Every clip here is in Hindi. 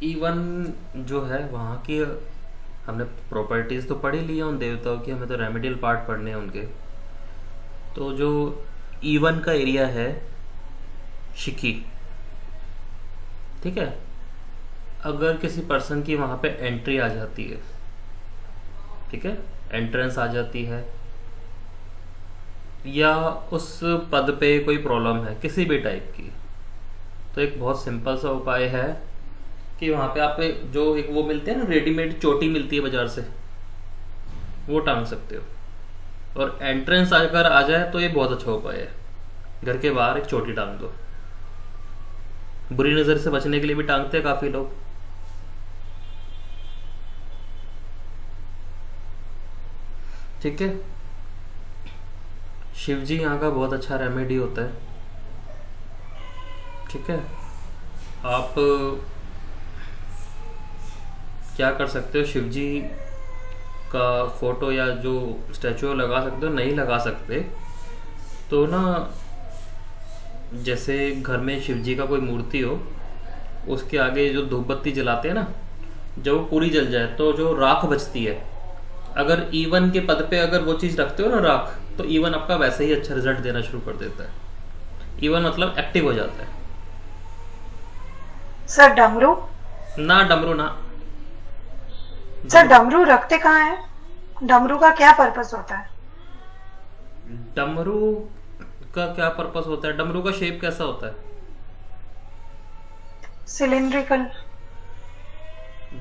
इवन जो है वहाँ की, हमने प्रॉपर्टीज तो पढ़ ही लिया उन देवताओं की, हमें तो रेमेडियल पार्ट पढ़ने हैं उनके। तो जो ईवन का एरिया है, शिकी, ठीक है, अगर किसी पर्सन की वहाँ पे एंट्री आ जाती है, ठीक है, एंट्रेंस आ जाती है, या उस पद पे कोई प्रॉब्लम है किसी भी टाइप की, तो एक बहुत सिंपल सा उपाय है कि वहाँ पे आप जो एक वो मिलते हैं ना, रेडीमेड चोटी मिलती है बाजार से, वो टांग सकते हो। और एंट्रेंस अगर आ जाए तो ये बहुत अच्छा उपाय है। घर के बाहर एक चोटी टांग दो। बुरी नज़र से बचने के लिए भी टांगते हैं काफ़ी लोग। ठीक है, शिव जी यहाँ का बहुत अच्छा रेमेडी होता है। ठीक है, आप क्या कर सकते हो, शिव जी का फोटो या जो स्टैचू लगा सकते हो, नहीं लगा सकते तो ना, जैसे घर में शिव जी का कोई मूर्ति हो, उसके आगे जो धूप बत्ती जलाते हैं ना, जब वो पूरी जल जाए तो जो राख बचती है, अगर ईवन के पद पे अगर वो चीज़ रखते हो ना, राख, तो ईवन आपका वैसे ही अच्छा रिजल्ट देना शुरू कर देता है। ईवन मतलब एक्टिव हो जाता है। सर डमरू? ना डमरू ना। सर डमरू रखते कहाँ है? डमरू का क्या पर्पस होता है? डमरू का क्या पर्पस होता है? डमरू का शेप कैसा होता है? सिलिंड्रिकल।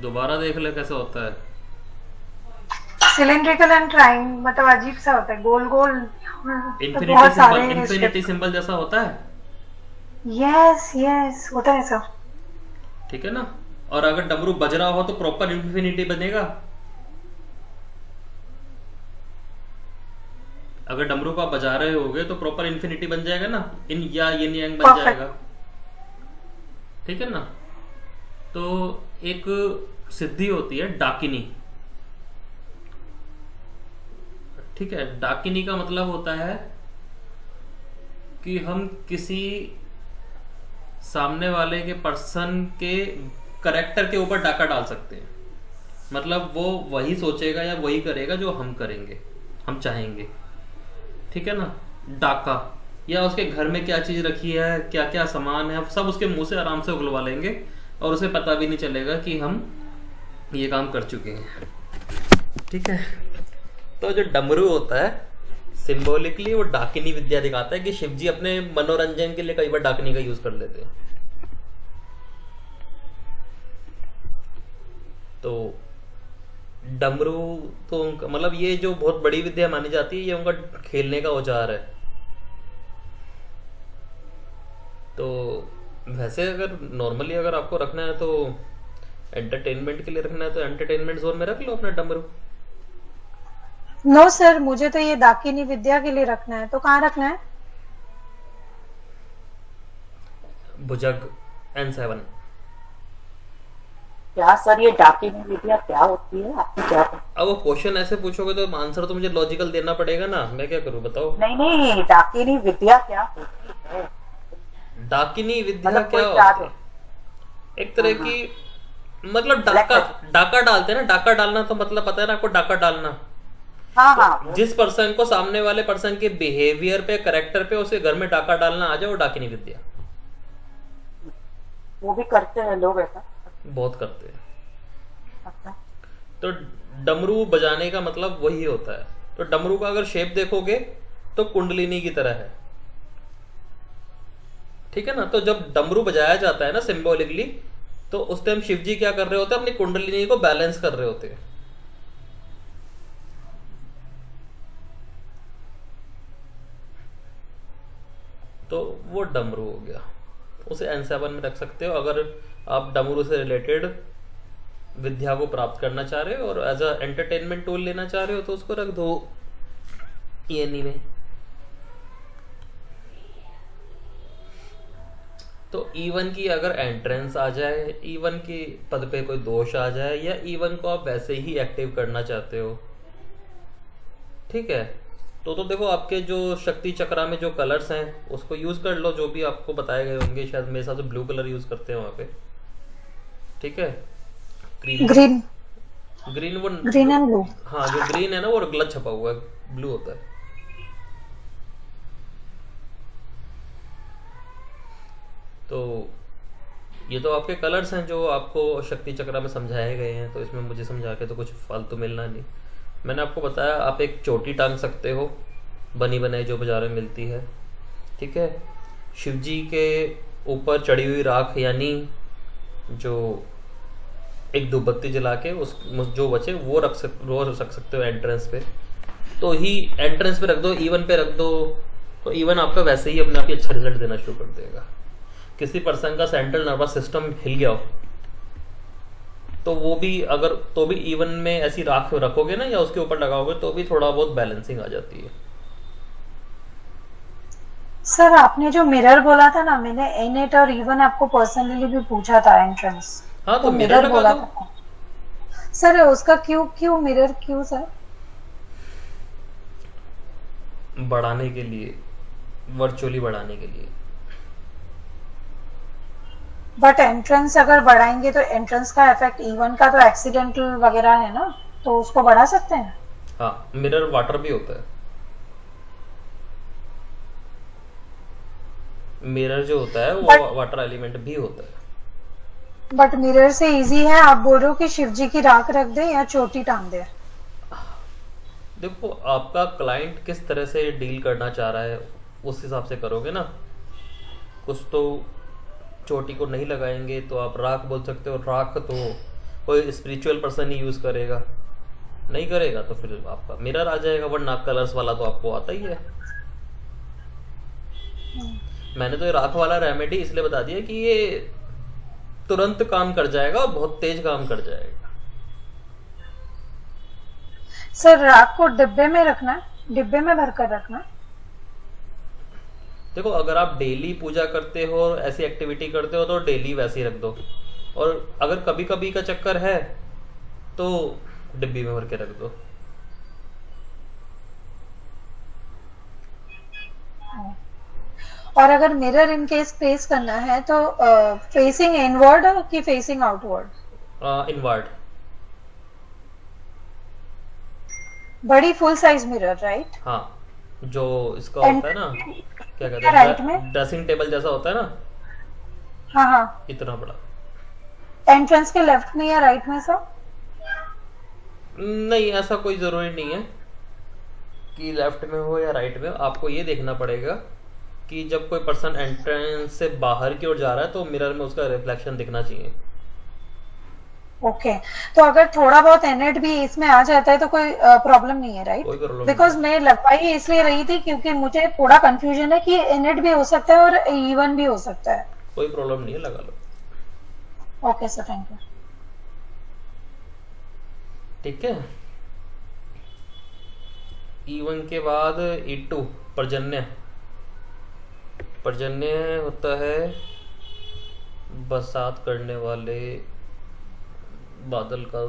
दोबारा देख ले कैसा होता है। सिलिंड्रिकल एंड ट्राइंग, मतलब अजीब सा होता है, गोल गोल। तो इन्फिनिटी बहुत सिंबल, सारे इन्फिनिटी सिंबल जैसा होता है। यस यस, होता है सर। ठीक है ना। और अगर डमरू बज रहा हो तो प्रॉपर इन्फिनिटी बनेगा। अगर डमरू को आप बजा रहे होगे तो प्रॉपर इन्फिनिटी बन जाएगा ना, इन या यिन यांग बन परफेक्ट। जाएगा। ठीक है ना। तो एक सिद्धि होती है डाकिनी। ठीक है, डाकिनी का मतलब होता है कि हम किसी सामने वाले के पर्सन के करेक्टर के ऊपर डाका डाल सकते हैं। मतलब वो वही सोचेगा या वही करेगा जो हम करेंगे, हम चाहेंगे। ठीक है ना। डाका, या उसके घर में क्या चीज रखी है, क्या क्या सामान है, सब उसके मुंह से आराम से उगलवा लेंगे और उसे पता भी नहीं चलेगा कि हम ये काम कर चुके हैं। ठीक है। तो जो डमरू होता है, सिंबॉलिकली वो डाकिनी विद्या दिखाता है कि शिवजी अपने मनोरंजन के लिए कई बार डाकिनी का यूज कर लेते हैं। तो डमरू तो मतलब ये जो बहुत बड़ी विद्या मानी जाती है, ये उनका खेलने का औजार है। तो वैसे अगर नॉर्मली अगर आपको रखना है तो एंटरटेनमेंट के लिए रखना है तो एंटरटेनमेंट जोन में रख लो अपना डमरू। नो सर, मुझे तो ये दाकिनी विद्या के लिए रखना है, तो कहाँ रखना है? भुजग N7। क्या सर, ये डाकिनी विद्या क्या होती है? आपने क्या? अब वो क्वेश्चन ऐसे पूछोगे तो आंसर तो मुझे लॉजिकल देना पड़ेगा ना, मैं क्या करूं बताओ। नहीं नहीं, डाकिनी विद्या क्या होती है? डाकिनी विद्या मतलब क्या कोई होती जादू? है? एक तरह की, मतलब डाका, डाका डालते हैं ना। डाका डालना तो मतलब पता है ना आपको, डाका डालना। हाँ तो हाँ, जिस पर्सन को सामने वाले पर्सन के बिहेवियर पे, करेक्टर पे उसे घर में डाका डालना आ जाए, वो डाकिनी विद्या। वो भी करते हैं लोग ऐसा? बहुत करते हैं। अच्छा। तो डमरू बजाने का मतलब वही होता है। तो डमरू का अगर शेप देखोगे तो कुंडलिनी की तरह है। ठीक है ना। तो जब डमरू बजाया जाता है ना सिंबॉलिकली, तो उस टाइम शिव जी क्या कर रहे होते हैं, अपनी कुंडलिनी को बैलेंस कर रहे होते हैं। तो वो डमरू हो गया, उसे N7 में रख सकते हो अगर आप डमरू से रिलेटेड विद्या को प्राप्त करना चाह रहे हो, और एज अ एंटरटेनमेंट टूल लेना चाह रहे हो तो उसको रख दो ENE में। तो E1 की अगर एंट्रेंस आ जाए, E1 के पद पे कोई दोष आ जाए, या E1 को आप वैसे ही एक्टिव करना चाहते हो, ठीक है, तो देखो आपके जो शक्ति चक्रा में जो कलर्स हैं उसको यूज कर लो, जो भी आपको बताए गए होंगे। शायद मेरे हिसाब से ब्लू कलर यूज करते हैं वहाँ पे। ठीक है। ग्रीन ग्रीन ग्रीन वो ग्रीन एंड ब्लू। हाँ, जो ग्रीन है ना वो गलत छपा हुआ है, ब्लू होता है। तो ये तो आपके कलर्स हैं जो आपको शक्ति चक्र में समझाए गए हैं, तो इसमें मुझे समझा के तो कुछ फालतू मिलना नहीं। मैंने आपको बताया आप एक चोटी टांग सकते हो, बनी बनाई जो बाजार में मिलती है, ठीक है। शिव जी के ऊपर चढ़ी हुई राख, यानी जो एक धूपबत्ती जला के उस जो बचे वो रख सकते हो एंट्रेंस पे। तो ही एंट्रेंस पे रख दो, इवन पे रख दो, तो इवन आपका वैसे ही अपने आप ही अच्छा रिजल्ट देना शुरू कर देगा। किसी पर्सन का सेंट्रल नर्वस सिस्टम हिल गया हो तो वो भी अगर तो भी इवन में ऐसी राख रखोगे ना या उसके ऊपर लगाओगे तो भी थोड़ा बहुत बैलेंसिंग आ जाती है। सर आपने जो मिरर बोला था ना, मैंने इनेट और इवन आपको पर्सनली भी पूछा था एंट्रेंस। हाँ, तो मिरर लगा बोला दो। था सर, उसका क्यों मिरर क्यों सर? बढ़ाने के लिए, वर्चुअली बढ़ाने के लिए। बट एंट्रेंस अगर बढ़ाएंगे तो एंट्रेंस का इफेक्ट इवन का तो एक्सीडेंटल वगैरह है ना, तो उसको बढ़ा सकते हैं। हाँ, मिरर वाटर भी होता है। मिरर जो होता है वो वाटर एलिमेंट भी होता है। बट मिरर से इजी है, आप बोल रहे हो कि शिव जी की राख रख दे या चोटी टांग दे? देखो आपका क्लाइंट किस तरह से डील करना चाह रहा है उस हिसाब से करोगे ना। कुछ तो चोटी को नहीं लगाएंगे तो आप राख बोल सकते हो। राख तो कोई स्पिरिचुअल पर्सन ही यूज करेगा, नहीं करेगा तो फिर आपका मिरर आ जाएगा, वरना कलर्स वाला तो आपको आता ही है। मैंने तो ये राख वाला रेमेडी इसलिए बता दिया कि ये तुरंत काम कर जाएगा और बहुत तेज काम कर जाएगा। सर राख को डिब्बे में रखना है, डिब्बे में भरकर रखना है? देखो अगर आप डेली पूजा करते हो और ऐसी एक्टिविटी करते हो तो डेली वैसे ही रख दो, और अगर कभी कभी का चक्कर है तो डिब्बी में भर के रख दो। और अगर मिरर इन केस फेस करना है तो फेसिंग इनवर्ड कि फेसिंग आउटवर्ड? इनवर्ड। बड़ी फुल साइज मिरर, राइट? हाँ, जो इसका होता है ना, क्या कहते राइट हैं, में ड्रेसिंग टेबल जैसा होता है ना, हाँ हाँ। इतना बड़ा। एंट्रेंस के लेफ्ट में या राइट में सर? नहीं, ऐसा कोई जरूरी नहीं है कि लेफ्ट में हो या राइट में। आपको ये देखना पड़ेगा कि जब कोई पर्सन एंट्रेंस से बाहर की ओर जा रहा है तो मिरर में उसका रिफ्लेक्शन दिखना चाहिए। ओके, तो अगर थोड़ा बहुत एनेट भी इसमें आ जाता है तो कोई प्रॉब्लम नहीं है, राइट? कोई प्रॉब्लम बिकॉज मैं लगवाई इसलिए रही थी क्योंकि मुझे थोड़ा कंफ्यूजन है कि एनेट भी हो सकता है और इवन भी हो सकता है। कोई प्रॉब्लम नहीं है, लगा लो। Okay sir, thank you. ठीक है। इवन के बाद E2 पर्जन्य। पर्जन्य होता है बरसात करने वाले बादल का।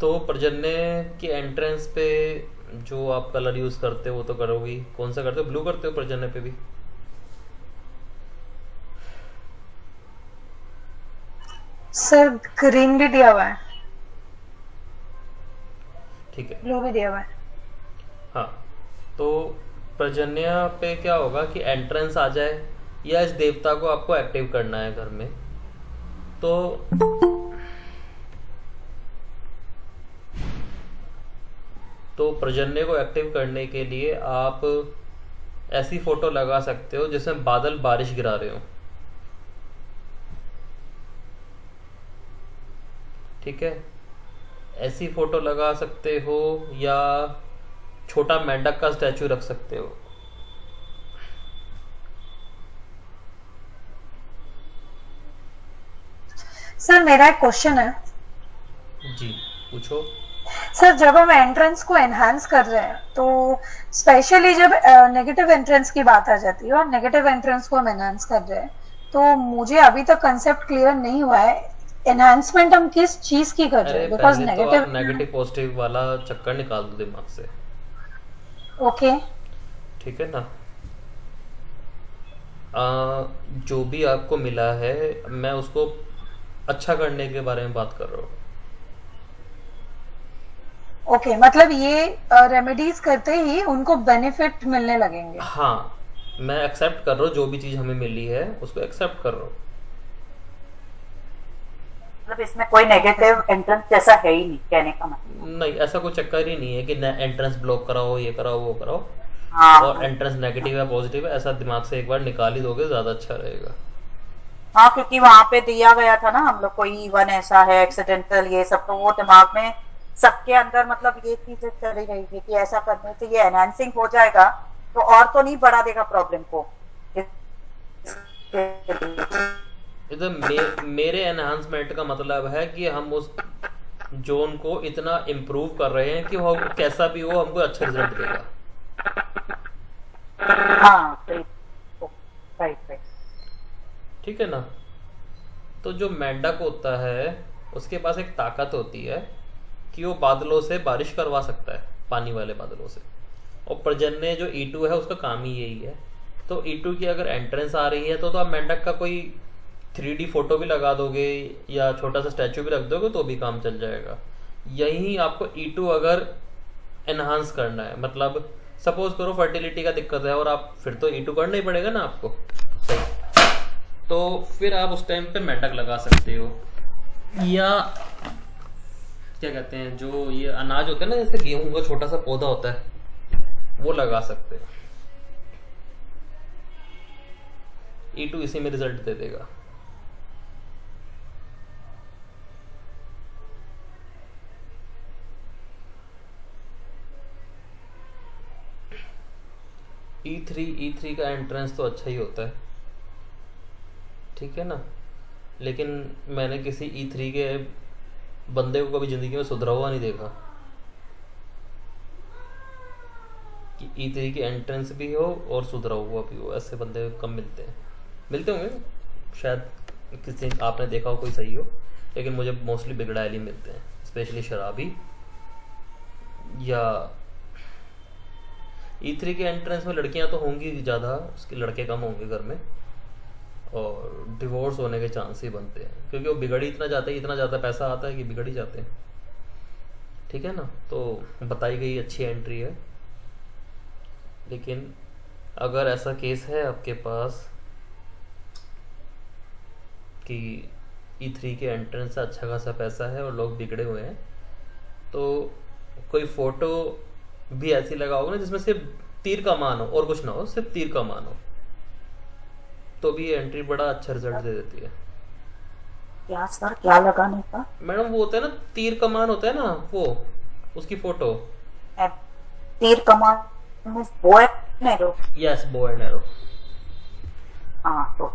तो पर्जन्य की एंट्रेंस पे जो आप कलर यूज करते हो वो तो करोगी। कौन सा करते हो? ब्लू करते हो पर्जन्य पे भी? सर ग्रीन भी दिया हुआ है, ठीक है। ब्लू भी दिया हुआ है। हाँ, तो पर्जन्य पे क्या होगा कि एंट्रेंस आ जाए या इस देवता को आपको एक्टिव करना है घर में, तो पर्जन्य को एक्टिव करने के लिए आप ऐसी फोटो लगा सकते हो जिसमें बादल बारिश गिरा रहे हो। ठीक है, ऐसी फोटो लगा सकते हो या छोटा मेंढक का स्टैचू रख सकते हो। सर मेरा एक क्वेश्चन है। जी पूछो। सर जब हम एंट्रेंस को एनहांस कर रहे हैं तो स्पेशली जब नेगेटिव एंट्रेंस की बात आ जाती है और नेगेटिव एंट्रेंस को हम एनहांस कर रहे हैं, तो मुझे अभी तक कंसेप्ट क्लियर नहीं हुआ है एनहांसमेंट हम किस चीज की कर रहे हैं। बिकॉज नेगेटिव पॉजिटिव वाला चक्कर निकाल दो दिमाग से। ओके, ठीक है ना। जो भी आपको मिला है, मैं उसको अच्छा करने के बारे में बात कर रहा हूँ। ओके, मतलब ये रेमेडीज करते ही उनको बेनिफिट मिलने लगेंगे। हाँ, मैं एक्सेप्ट कर रहा हूँ, जो भी चीज़ हमें मिली है उसको एक्सेप्ट कर रहा हूँ। मतलब इसमें कोई नेगेटिव एंट्रेंस जैसा है ही नहीं, कहने का मतलब। नहीं, ऐसा कोई चक्कर ही नहीं है कि एंट्रेंस ब्लॉक कराओ, ये कराओ, वो कराओ, हाँ और एंट्रेंस नेगेटिव है पॉजिटिव है ऐसा दिमाग से एक बार निकाल ही दोगे, ज़्यादा अच्छा रहेगा। हाँ, क्योंकि वहां पे दिया गया था ना हम लोग को, इवन ऐसा है एक्सीडेंटल, ये सब, तो वो दिमाग में सबके अंदर मतलब ये चीजें चली रही थी कि ऐसा करने से ये एनहांसिंग हो जाएगा, तो और तो नहीं बढ़ा देगा प्रॉब्लम को। इधर मेरे एनहांसमेंट का मतलब है कि हम उस जोन को इतना इम्प्रूव कर रहे हैं कि वो कैसा भी हो हमको अच्छा रिजल्ट देगा। हाँ सही, राइट राइट। ठीक है ना? तो जो मेंढक होता है उसके पास एक ताकत होती है कि वो बादलों से बारिश करवा सकता है, पानी वाले बादलों से। और प्रजन्य जो ईटू है उसका काम ही यही है। तो ईटू की अगर एंट्रेंस आ रही है तो आप मेंढक का कोई 3D फोटो भी लगा दोगे या छोटा सा स्टैचू भी रख दोगे तो भी काम चल जाएगा। यही आपको ईटू अगर एनहांस करना है, मतलब सपोज करो फर्टिलिटी का दिक्कत है और आप फिर तो ईटू करना ही पड़ेगा ना आपको, सही। तो फिर आप उस टाइम पे मेंढक लगा सकते हो, या क्या कहते हैं जो ये अनाज होता है ना, जैसे गेहूं का छोटा सा पौधा होता है, वो लगा सकते हैं। E2 इसी में रिजल्ट दे देगा। E3 का एंट्रेंस तो अच्छा ही होता है, ठीक है ना? लेकिन मैंने किसी E3 के बंदे को कभी जिंदगी में सुधरा हुआ नहीं देखा कि E3 की एंट्रेंस भी हो और सुधरा हुआ भी हो। ऐसे बंदे कम मिलते हैं, मिलते होंगे शायद, किसी आपने देखा हो कोई सही हो, लेकिन मुझे मोस्टली बिगड़ायल ही मिलते हैं, स्पेशली शराबी। या E3 के एंट्रेंस में लड़कियां तो होंगी ज़्यादा, उसके लड़के कम होंगे घर में, और डिवोर्स होने के चांस ही बनते हैं क्योंकि वो बिगड़ ही इतना जाता है, इतना ज़्यादा पैसा आता है कि बिगड़ ही जाते हैं। ठीक है ना? तो बताई गई अच्छी एंट्री है, लेकिन अगर ऐसा केस है आपके पास कि E3 के एंट्रेंस से अच्छा खासा पैसा है और लोग बिगड़े हुए हैं, तो कोई फोटो भी ऐसी लगाओगे ना जिसमें सिर्फ तीर का मान हो और कुछ ना हो, सिर्फ तीर का मान हो, तो भी ये एंट्री बड़ा अच्छा रिजल्ट दे देती है। क्या सर, क्या लगाने का? मैडम वो होता है ना, तीर का मान होता है ना, वो उसकी फोटो। तीर कमान में वो है जो, यस, बो एंड एरो। हाँ तो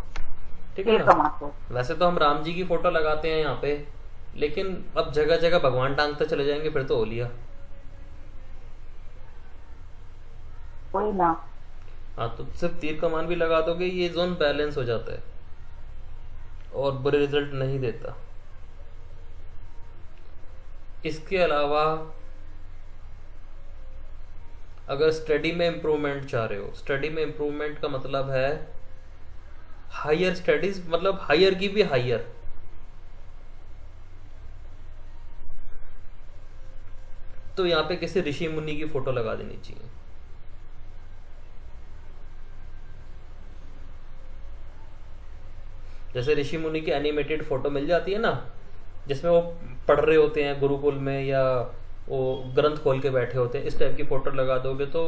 ठीक है तीर ना? कमान तो वैसे तो हम राम जी की फोटो लगाते हैं यहाँ पे, लेकिन अब जगह जगह भगवान टांगते चले जाएंगे फिर तो हो लिया। कोई ना। हाँ, तो सिर्फ तीर कमान भी लगा दोगे, ये जोन बैलेंस हो जाता है और बुरे रिजल्ट नहीं देता। इसके अलावा अगर स्टडी में इम्प्रूवमेंट चाह रहे हो, स्टडी में इम्प्रूवमेंट का मतलब है हायर स्टडीज, मतलब हायर की भी हायर, तो यहाँ पे किसी ऋषि मुनि की फोटो लगा देनी चाहिए। जैसे ऋषि मुनि की एनिमेटेड फोटो मिल जाती है ना, जिसमें वो पढ़ रहे होते हैं गुरुकुल में, या वो ग्रंथ खोल के बैठे होते हैं, इस टाइप की फोटो लगा दोगे तो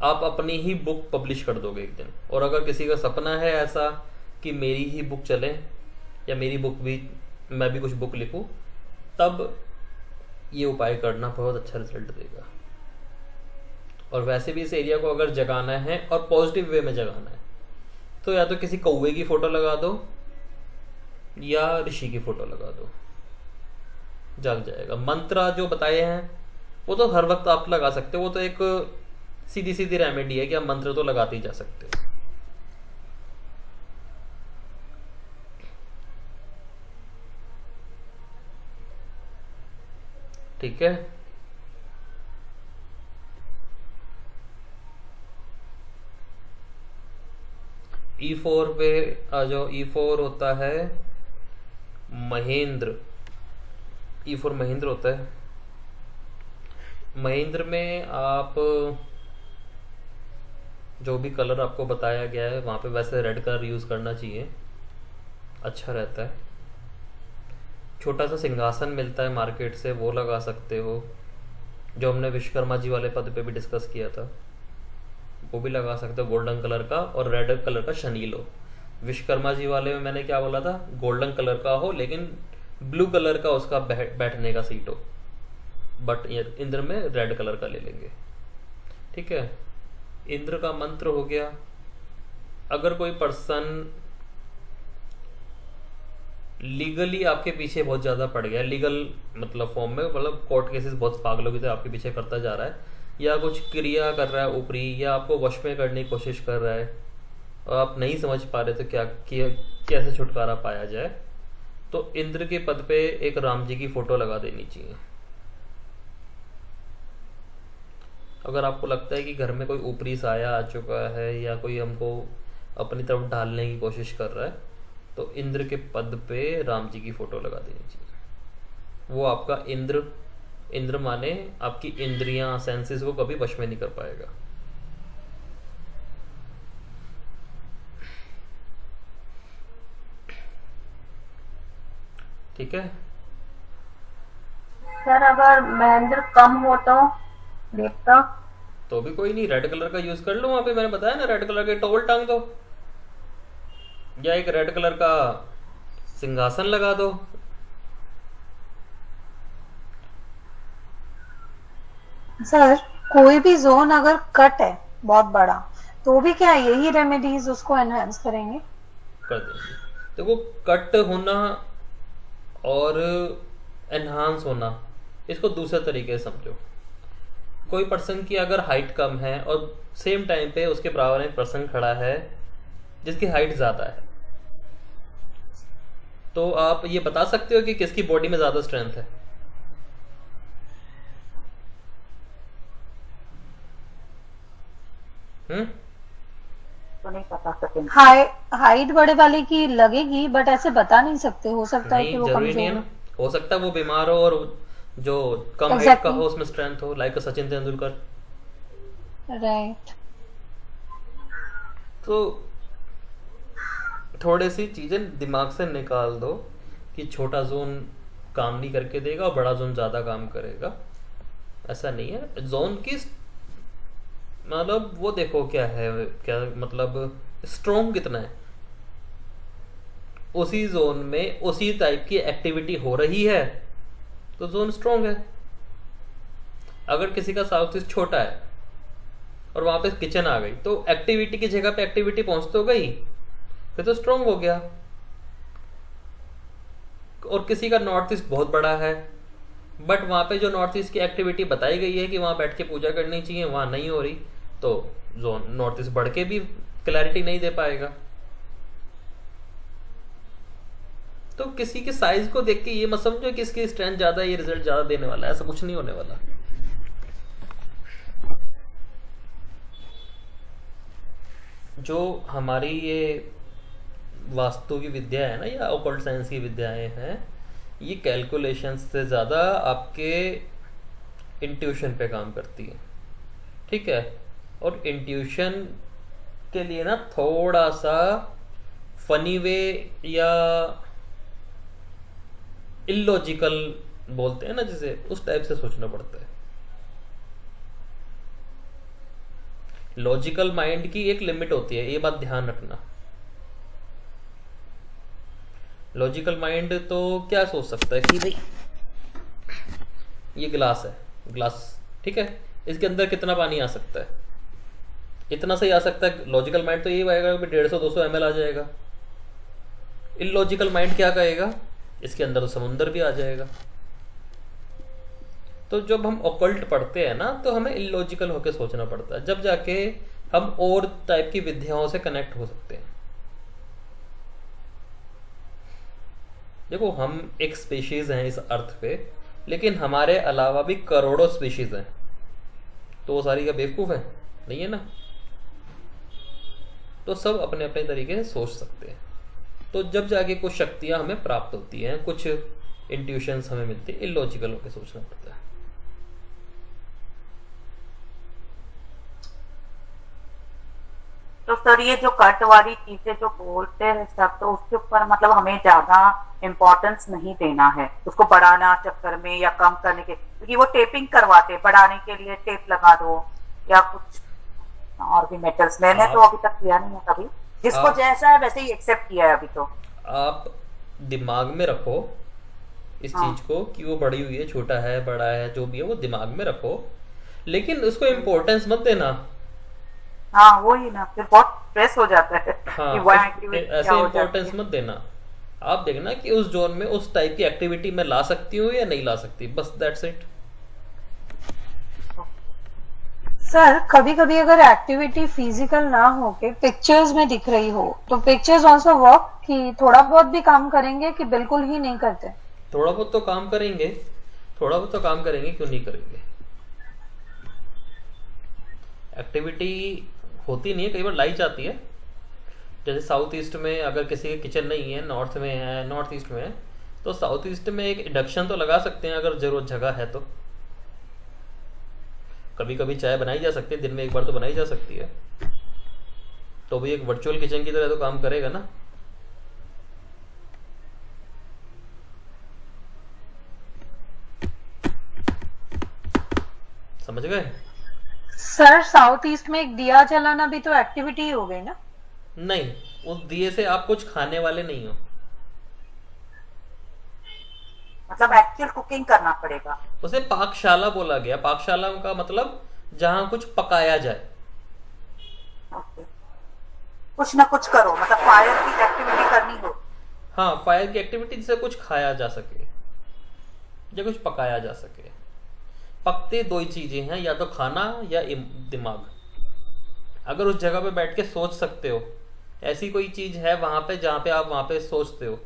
आप अपनी ही बुक पब्लिश कर दोगे एक दिन। और अगर किसी का सपना है ऐसा कि मेरी ही बुक चले, या मेरी बुक भी, मैं भी कुछ बुक लिखूं, तब ये उपाय करना बहुत अच्छा रिजल्ट देगा। और वैसे भी इस एरिया को अगर जगाना है और पॉजिटिव वे में जगाना है, तो या तो किसी कौवे की फोटो लगा दो या ऋषि की फोटो लगा दो, जग जाएगा। मंत्र जो बताए हैं वो तो हर वक्त आप लगा सकते हो, वो तो एक सीधी सीधी रेमेडी है कि आप मंत्र तो लगाते ही जा सकते हो। ठीक है? E4 पे आ जाओ। E4 होता है महेंद्र। E4 महेंद्र होता है। महेंद्र में आप जो भी कलर आपको बताया गया है वहाँ पे वैसे रेड कलर यूज़ करना चाहिए, अच्छा रहता है। छोटा सा सिंहासन मिलता है मार्केट से, वो लगा सकते हो, जो हमने विश्वकर्मा जी वाले पद पे भी डिस्कस किया था, वो भी लगा सकते हो गोल्डन कलर का। और रेड कलर का शनी लो। विश्वकर्मा जी वाले में मैंने क्या बोला था, गोल्डन कलर का हो लेकिन ब्लू कलर का उसका बैठने का सीट हो, बट इंद्र में रेड कलर का ले लेंगे। ठीक है, इंद्र का मंत्र हो गया। अगर कोई पर्सन लीगली आपके पीछे बहुत ज़्यादा पड़ गया, लीगल मतलब फॉर्म में, मतलब कोर्ट केसेस बहुत पागलों की तरह आपके पीछे करता जा रहा है, या कुछ क्रिया कर रहा है ऊपरी, या आपको वश में करने की कोशिश कर रहा है और आप नहीं समझ पा रहे तो कैसे छुटकारा पाया जाए, तो इंद्र के पद पे एक राम जी की फोटो लगा देनी चाहिए। अगर आपको लगता है कि घर में कोई ऊपरी साया आ चुका है या कोई हमको अपनी तरफ ढालने की कोशिश कर रहा है, तो इंद्र के पद पे राम जी की फोटो लगा देनी चाहिए। वो आपका इंद्र माने आपकी इंद्रियां, सेंसेस को कभी वश में नहीं कर पाएगा। ठीक है। सर अगर महेंद्र कम हो तो देवता तो भी कोई नहीं, रेड कलर का यूज कर लो। वहां पे मैंने बताया ना, रेड कलर के टॉवल टांग दो या एक रेड कलर का सिंहासन लगा दो। सर कोई भी जोन अगर कट है बहुत बड़ा, तो भी क्या यही रेमेडीज उसको एनहांस करेंगे? कर देंगे। देखो, कट होना और एनहांस होना, इसको दूसरे तरीके से समझो। कोई पर्सन की अगर हाइट कम है और सेम टाइम पे उसके बराबर में पर्सन खड़ा है जिसकी हाइट ज्यादा है, तो आप ये बता सकते हो कि किसकी बॉडी में ज्यादा स्ट्रेंथ है? तो नहीं बता सकेंगे। हाइट बड़े वाले की लगेगी, बट ऐसे बता नहीं सकते। हो सकता है नहीं, कि वो जरूरी नहीं है कमजोर ना। हो सकता है वो बीमार हो और जो कम हाइट का Exactly. हो उसमें स्ट्रेंथ हो, लाइक सचिन तेंदुलकर। राइट। तो थोड़ी सी चीजें दिमाग से निकाल दो कि छोटा जोन काम नहीं करके देगा और बड़ा जोन ज्यादा काम करेगा, ऐसा नहीं है। जोन की मतलब वो देखो क्या है, क्या मतलब स्ट्रॉन्ग कितना है, उसी जोन में उसी टाइप की एक्टिविटी हो रही है तो जोन स्ट्रॉन्ग है। अगर किसी का साउथ ईस्ट छोटा है और वहां पे किचन आ गई, तो एक्टिविटी की जगह पे एक्टिविटी पहुंच तो गई, फिर तो स्ट्रॉन्ग हो गया। और किसी का नॉर्थ ईस्ट बहुत बड़ा है, बट वहां पे जो नॉर्थ ईस्ट की एक्टिविटी बताई गई है कि वहां बैठ के पूजा करनी चाहिए, वहां नहीं हो रही, तो जोन नॉर्थ ईस्ट बढ़ के भी क्लैरिटी नहीं दे पाएगा। तो किसी के साइज को देख के ये मत समझो कि इसकी स्ट्रेंथ ज्यादा है, ये रिजल्ट ज्यादा देने वाला है, ऐसा कुछ नहीं होने वाला। जो हमारी ये वास्तु की विद्या है ना, या ऑकल्ट साइंस की विद्याएं हैं, ये कैलकुलेशंस से ज़्यादा आपके इंट्यूशन पे काम करती है। ठीक है, और इंट्यूशन के लिए ना थोड़ा सा फनी वे या इलॉजिकल बोलते हैं ना जिसे, उस टाइप से सोचना पड़ता है। लॉजिकल माइंड की एक लिमिट होती है, ये बात ध्यान रखना। लॉजिकल माइंड तो क्या सोच सकता है कि भाई ये गिलास है, ग्लास, ठीक है, इसके अंदर कितना पानी आ सकता है, इतना सही आ सकता है। लॉजिकल माइंड तो यही आएगा कि 150-200 ml आ जाएगा। इलॉजिकल माइंड क्या कहेगा, इसके अंदर तो समुंदर भी आ जाएगा। तो जब हम ऑकल्ट पढ़ते हैं ना, तो हमें इलॉजिकल होकर सोचना पड़ता है, जब जाके हम और टाइप की विद्याओं से कनेक्ट हो सकते हैं। देखो, हम एक स्पीशीज हैं इस अर्थ पे, लेकिन हमारे अलावा भी करोड़ों स्पीशीज हैं, तो वो सारी क्या बेवकूफ है? नहीं है ना। तो सब अपने अपने तरीके से सोच सकते हैं। तो जब जाके कुछ शक्तियां हमें प्राप्त होती हैं, कुछ इंट्यूशंस हमें मिलती है, इलॉजिकल होकर सोचना पड़ता है। तो सर ये जो कट वाली चीजें जो बोलते हैं सब, तो उसके ऊपर मतलब हमें ज्यादा इम्पोर्टेंस नहीं देना है उसको बढ़ाना चक्कर में या कम करने के, क्योंकि वो टेपिंग करवाते बढ़ाने के लिए टेप लगा दो या कुछ और भी मेटल्स। मैंने तो अभी तक किया नहीं है कभी, जिसको जैसा है वैसे ही एक्सेप्ट किया है अभी। तो आप दिमाग में रखो इस चीज को कि वो बड़ी हुई है, छोटा है, बड़ा है, जो भी है वो दिमाग में रखो, लेकिन उसको इम्पोर्टेंस मत देना। हाँ वही ना, फिर बहुत स्ट्रेस हो जाता है हाँ, कि वह एक्टिविटी ऐसे इम्पोर्टेंस मत देना। आप देखना कि उस जोन में उस टाइप की एक्टिविटी मैं ला सकती हूँ या नहीं ला सकती, बस दैट्स इट। सर कभी कभी अगर एक्टिविटी फिजिकल ना हो के पिक्चर्स में दिख रही हो तो पिक्चर्स ऑल्सो वर्क, कि थोड़ा बहुत भी काम करेंगे कि बिल्कुल ही नहीं करते? थोड़ा बहुत तो काम करेंगे, थोड़ा बहुत तो काम करेंगे, क्यों नहीं करेंगे। एक्टिविटी होती नहीं है, कई बार लाई जाती है। जैसे साउथ ईस्ट में अगर किसी के किचन नहीं है, नॉर्थ में है, नॉर्थ ईस्ट में है, तो साउथ ईस्ट में एक इंडक्शन तो लगा सकते हैं अगर जरूरत जगह है तो। कभी कभी चाय बनाई जा सकती है, दिन में एक बार तो बनाई जा सकती है, तो भी एक वर्चुअल किचन की तरह तो काम करेगा ना। समझ गए? सर साउथ ईस्ट में एक दिया जलाना भी तो एक्टिविटी ही हो गई ना? नहीं, उस दिए से आप कुछ खाने वाले नहीं हो। मतलब एक्चुअल कुकिंग करना पड़ेगा। उसे पाकशाला बोला गया। पाकशाला का मतलब जहां कुछ पकाया जाए। ओके। कुछ ना कुछ करो, मतलब फायर की एक्टिविटी करनी हो। हाँ, फायर की एक्टिविटी जिससे कुछ खाया जा सके या कुछ पकाया जा सके। पकते दो ही चीजें हैं, या तो खाना या दिमाग। अगर उस जगह पे बैठ के सोच सकते हो, ऐसी कोई चीज है वहां पे जहां पे आप वहां पे सोचते हो,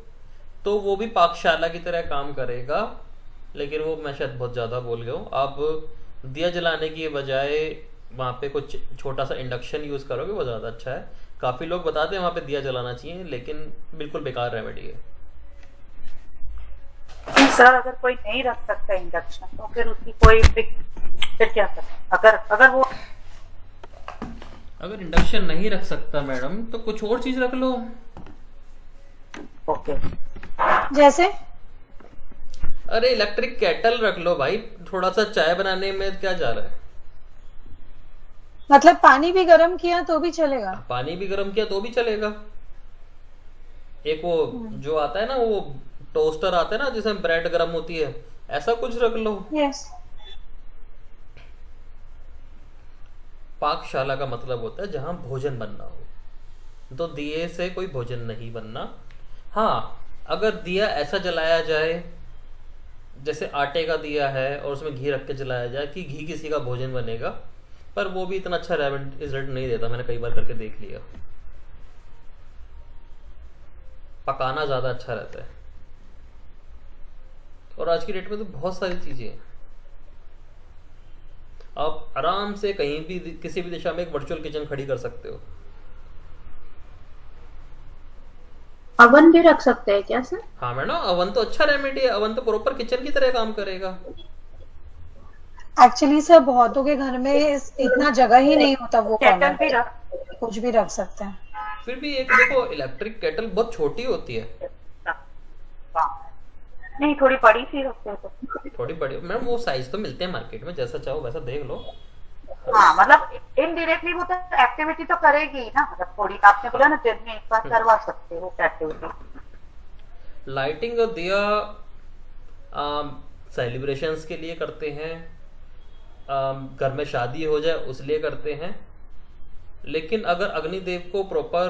तो वो भी पाकशाला की तरह काम करेगा। लेकिन वो मैं शायद बहुत ज्यादा बोल गया हूँ। आप दिया जलाने की बजाय वहां पे कुछ छोटा सा इंडक्शन यूज करोगे, वो ज्यादा अच्छा है। काफी लोग बताते हैं वहां पे दिया जलाना चाहिए, लेकिन बिल्कुल बेकार रेमेडी है। सर अगर कोई नहीं रख सकता इंडक्शन, तो फिर उसकी कोई फिर क्या कर, अगर वो अगर इंडक्शन नहीं रख सकता मैडम, तो कुछ और चीज रख लो। ओके। जैसे? अरे इलेक्ट्रिक केटल रख लो भाई, थोड़ा सा चाय बनाने में क्या जा रहा है। मतलब पानी भी गर्म किया तो भी चलेगा? पानी भी गर्म किया तो भी चलेगा। एक वो जो आता है ना, वो टोस्टर आता है ना जिसमें ब्रेड गर्म होती है, ऐसा कुछ रख लो। यस। पाकशाला का मतलब होता है जहां भोजन बनना हो, तो दिए से कोई भोजन नहीं बनना। हाँ, अगर दिया ऐसा जलाया जाए जैसे आटे का दिया है और उसमें घी रख के जलाया जाए कि घी किसी का भोजन बनेगा, पर वो भी इतना अच्छा रिजल्ट नहीं देता। मैंने कई बार करके देख लिया। पकाना ज्यादा अच्छा रहता है। और आज की डेट में तो बहुत सारी चीजें हैं, आप आराम से कहीं भी किसी भी दिशा में एक वर्चुअल किचन खड़ी कर सकते हो। अवन भी रख सकते हैं क्या सर? हाँ मैडम, अवन तो अच्छा रेमेडी है। अवन तो प्रॉपर किचन की तरह काम करेगा। एक्चुअली सर बहुतों के घर में इतना जगह ही नहीं होता, वो केटल भी रख, कुछ भी रख सकते हैं। फिर भी एक देखो, इलेक्ट्रिक केटल बहुत छोटी होती है। नहीं थोड़ी बड़ी सी रखते हैं तो। थोड़ी बड़ी मैम, वो साइज तो मिलते हैं मार्केट में, जैसा चाहो वैसा देख लो। हाँ मतलब इनडायरेक्टली वो तो एक्टिविटी तो करेगी ही ना, मतलब थोड़ी आपने बोला ना दिन में एक बार करवा सकते हो एक्टिविटी। लाइटिंग और दिया सेलिब्रेशंस के लिए करते हैं, घर में शादी हो जाए उसलिए करते हैं। लेकिन अगर अग्निदेव को प्रॉपर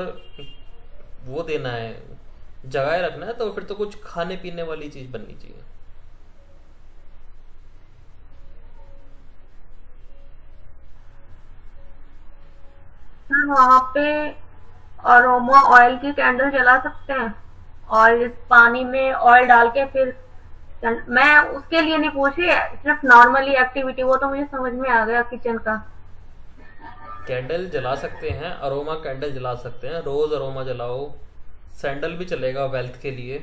वो देना है, जगाए रखना है, तो फिर तो कुछ खाने पीने वाली चीज बननी चाहिए। सर वहाँ पे अरोमा ऑयल की कैंडल जला सकते हैं, और इस पानी में ऑयल डाल के फिर, मैं उसके लिए नहीं पूछ रही, सिर्फ नॉर्मली एक्टिविटी, वो तो मुझे समझ में आ गया किचन का। कैंडल जला सकते हैं, अरोमा कैंडल जला सकते हैं, रोज अरोमा जलाओ। सैंडल भी चलेगा वेल्थ के लिए।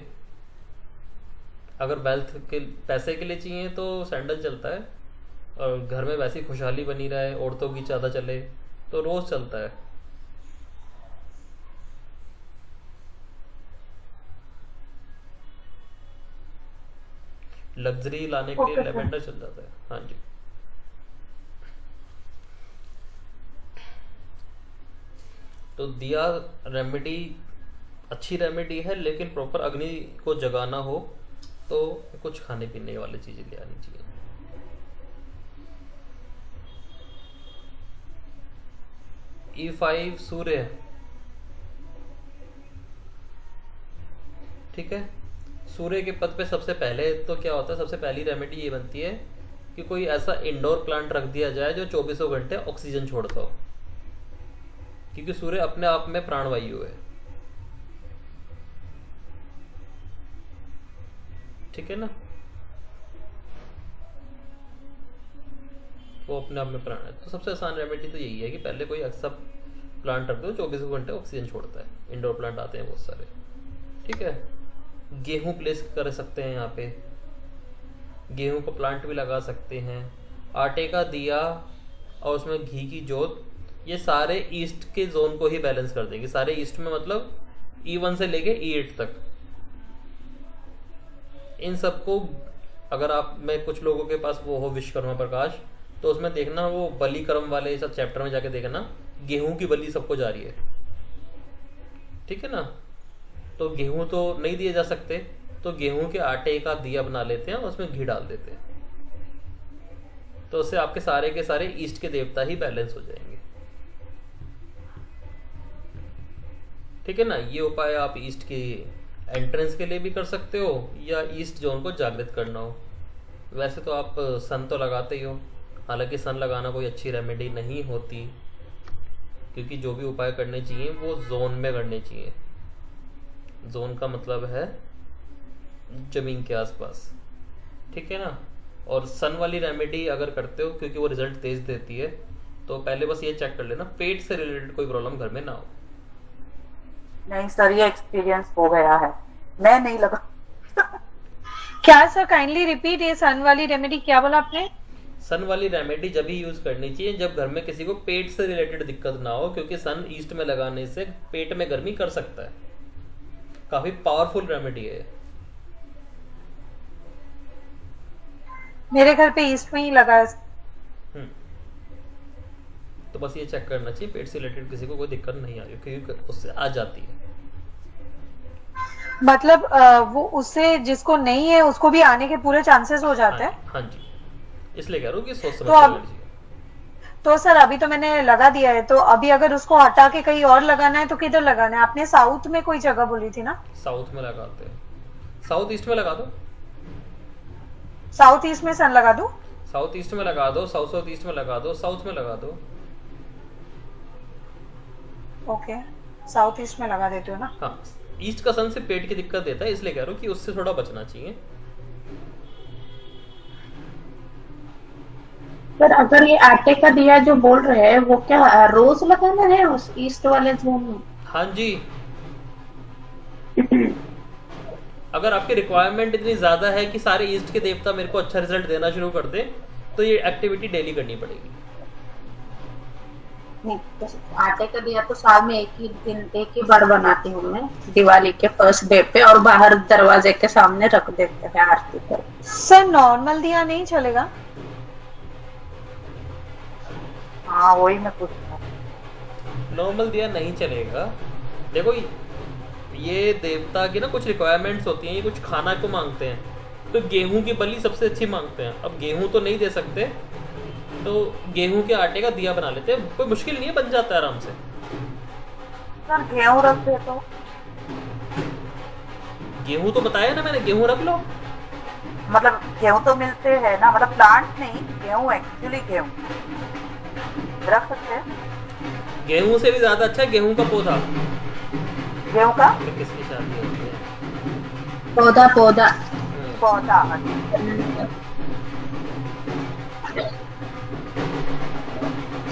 अगर वेल्थ के पैसे के लिए चाहिए तो सैंडल चलता है, और घर में वैसी खुशहाली बनी रहे, औरतों की ज़्यादा चले तो रोज चलता है। लग्जरी लाने के लिए Okay, sir. लेवेंडर चल जाता है। हाँ जी। तो दिया रेमेडी अच्छी रेमेडी है, लेकिन प्रॉपर अग्नि को जगाना हो तो कुछ खाने पीने वाली चीजें ले आनी चाहिए। E5 सूर्य, ठीक है। सूर्य के पद पे सबसे पहले तो क्या होता है, सबसे पहली रेमेडी ये बनती है कि कोई ऐसा इंडोर प्लांट रख दिया जाए जो 24 घंटे ऑक्सीजन छोड़ता हो, क्योंकि सूर्य अपने आप में प्राणवायु है, ठीक है ना। वो अपने आप में प्राण है। तो सबसे आसान रेमेडी तो यही है कि पहले कोई ऐसा प्लांट रख दो 24 घंटे ऑक्सीजन छोड़ता है। इंडोर प्लांट आते हैं बहुत सारे, ठीक है। गेहूं प्लेस कर सकते हैं यहाँ पे, गेहूं का प्लांट भी लगा सकते हैं। आटे का दिया और उसमें घी की जोत, ये सारे ईस्ट के जोन को ही बैलेंस कर देंगे। सारे ईस्ट में मतलब E1 से लेके E8 तक, इन सबको अगर आप में कुछ लोगों के पास वो हो विश्वकर्मा प्रकाश, तो उसमें देखना वो बलि कर्म वाले सब चैप्टर में जाके देखना, गेहूं की बलि सबको जा रही है, ठीक है ना। तो गेहूं तो नहीं दिए जा सकते, तो गेहूं के आटे का दिया बना लेते हैं और उसमें घी डाल देते हैं, तो उससे आपके सारे के सारे ईस्ट के देवता ही बैलेंस हो जाएंगे, ठीक है ना। ये उपाय आप ईस्ट के एंट्रेंस के लिए भी कर सकते हो, या ईस्ट जोन को जागृत करना हो। वैसे तो आप सन तो लगाते ही हो, हालांकि सन लगाना कोई अच्छी रेमेडी नहीं होती, क्योंकि जो भी उपाय करने चाहिए वो जोन में करने चाहिए। जोन का मतलब है जमीन के आसपास, ठीक है ना। और सन वाली रेमेडी अगर करते हो, क्योंकि वो रिजल्ट तेज देती है, तो पहले बस ये चेक कर लेना पेट से रिलेटेड कोई प्रॉब्लम घर में ना हो। नहीं सर, ये एक्सपीरियंस हो गया है, मैं नहीं लगा। क्या सर, काइंडली रिपीट, ये सन वाली रेमेडी क्या बोला आपने? सन वाली रेमेडी जब ही यूज करनी चाहिए जब घर में किसी को पेट से रिलेटेड दिक्कत ना हो, क्योंकि सन ईस्ट में लगाने से पेट में गर्मी कर सकता है। काफी पावरफुल रेमेडी है। मेरे घर पे ईस्ट में ही लगा है। तो बस ये चेक करना चाहिए पेट से रिलेटेड किसी को कोई दिक्कत नहीं आ रही, क्योंकि उससे आ जाती है। मतलब वो उससे जिसको नहीं है उसको भी आने के पूरे चांसेस हो जाते हैं। हाँ जी, इसलिए कह रहा हूँ कि सोच समझ तो अब- करना चाहिए। तो सर अभी तो मैंने लगा दिया है, तो अभी अगर उसको हटा के कहीं और लगाना है तो किधर लगाना है? आपने साउथ में कोई जगह बोली थी ना? साउथ में लगाते हैं, साउथ ईस्ट में लगा दो। साउथ ईस्ट में सन लगा दूं? साउथ ईस्ट में लगा दो, साउथ साउथ ईस्ट में लगा दो, साउथ में लगा दो। ओके, साउथ ईस्ट में लगा देती हूँ ना। हाँ, ईस्ट का सन से पेट की दिक्कत देता है, इसलिए कह रहा हूँ कि उससे थोड़ा बचना चाहिए। सर अगर ये आटे का दिया जो बोल रहे हैं वो क्या रोज लगाना है उस ईस्ट वाले जोन में? हाँ जी, अगर आपकी रिक्वायरमेंट इतनी ज्यादा है कि सारे ईस्ट के देवता मेरे को अच्छा रिजल्ट देना शुरू कर दे, तो ये एक्टिविटी डेली करनी पड़ेगी। नहीं, तो आटे का दिया तो साल में एक ही बार बनाती हूँ मैं, दिवाली के फर्स्ट डे पे, और बाहर दरवाजे के सामने रख देते हैं आरती कर। सर नॉर्मल दिया नहीं चलेगा? हाँ वही मैं पूछ रहा हूँ। नॉर्मल दिया नहीं चलेगा। देखो ये देवता की ना कुछ रिक्वायरमेंट्स होती हैं, ये कुछ खाना को मांगते हैं, तो गेहूं की बलि सबसे अच्छी मांगते हैं। अब गेहूं तो नहीं दे सकते, तो गेहूं के आटे का दिया बना लेते हैं, कोई मुश्किल नहीं है, बन जाता है आराम से। सर गेहूं रख दे तो? गेहूं तो बताया ना मैंने, गेहूं रख लो। मतलब गेहूं तो मिलते हैं ना, मतलब प्लांट नहीं, गेहूं एक्चुअली गेहूं रख सकते हैं। गेहूं से भी ज्यादा अच्छा है गेहूं का पौधा। गेहूं का किसकी शादी होती है? पौधा पौधा?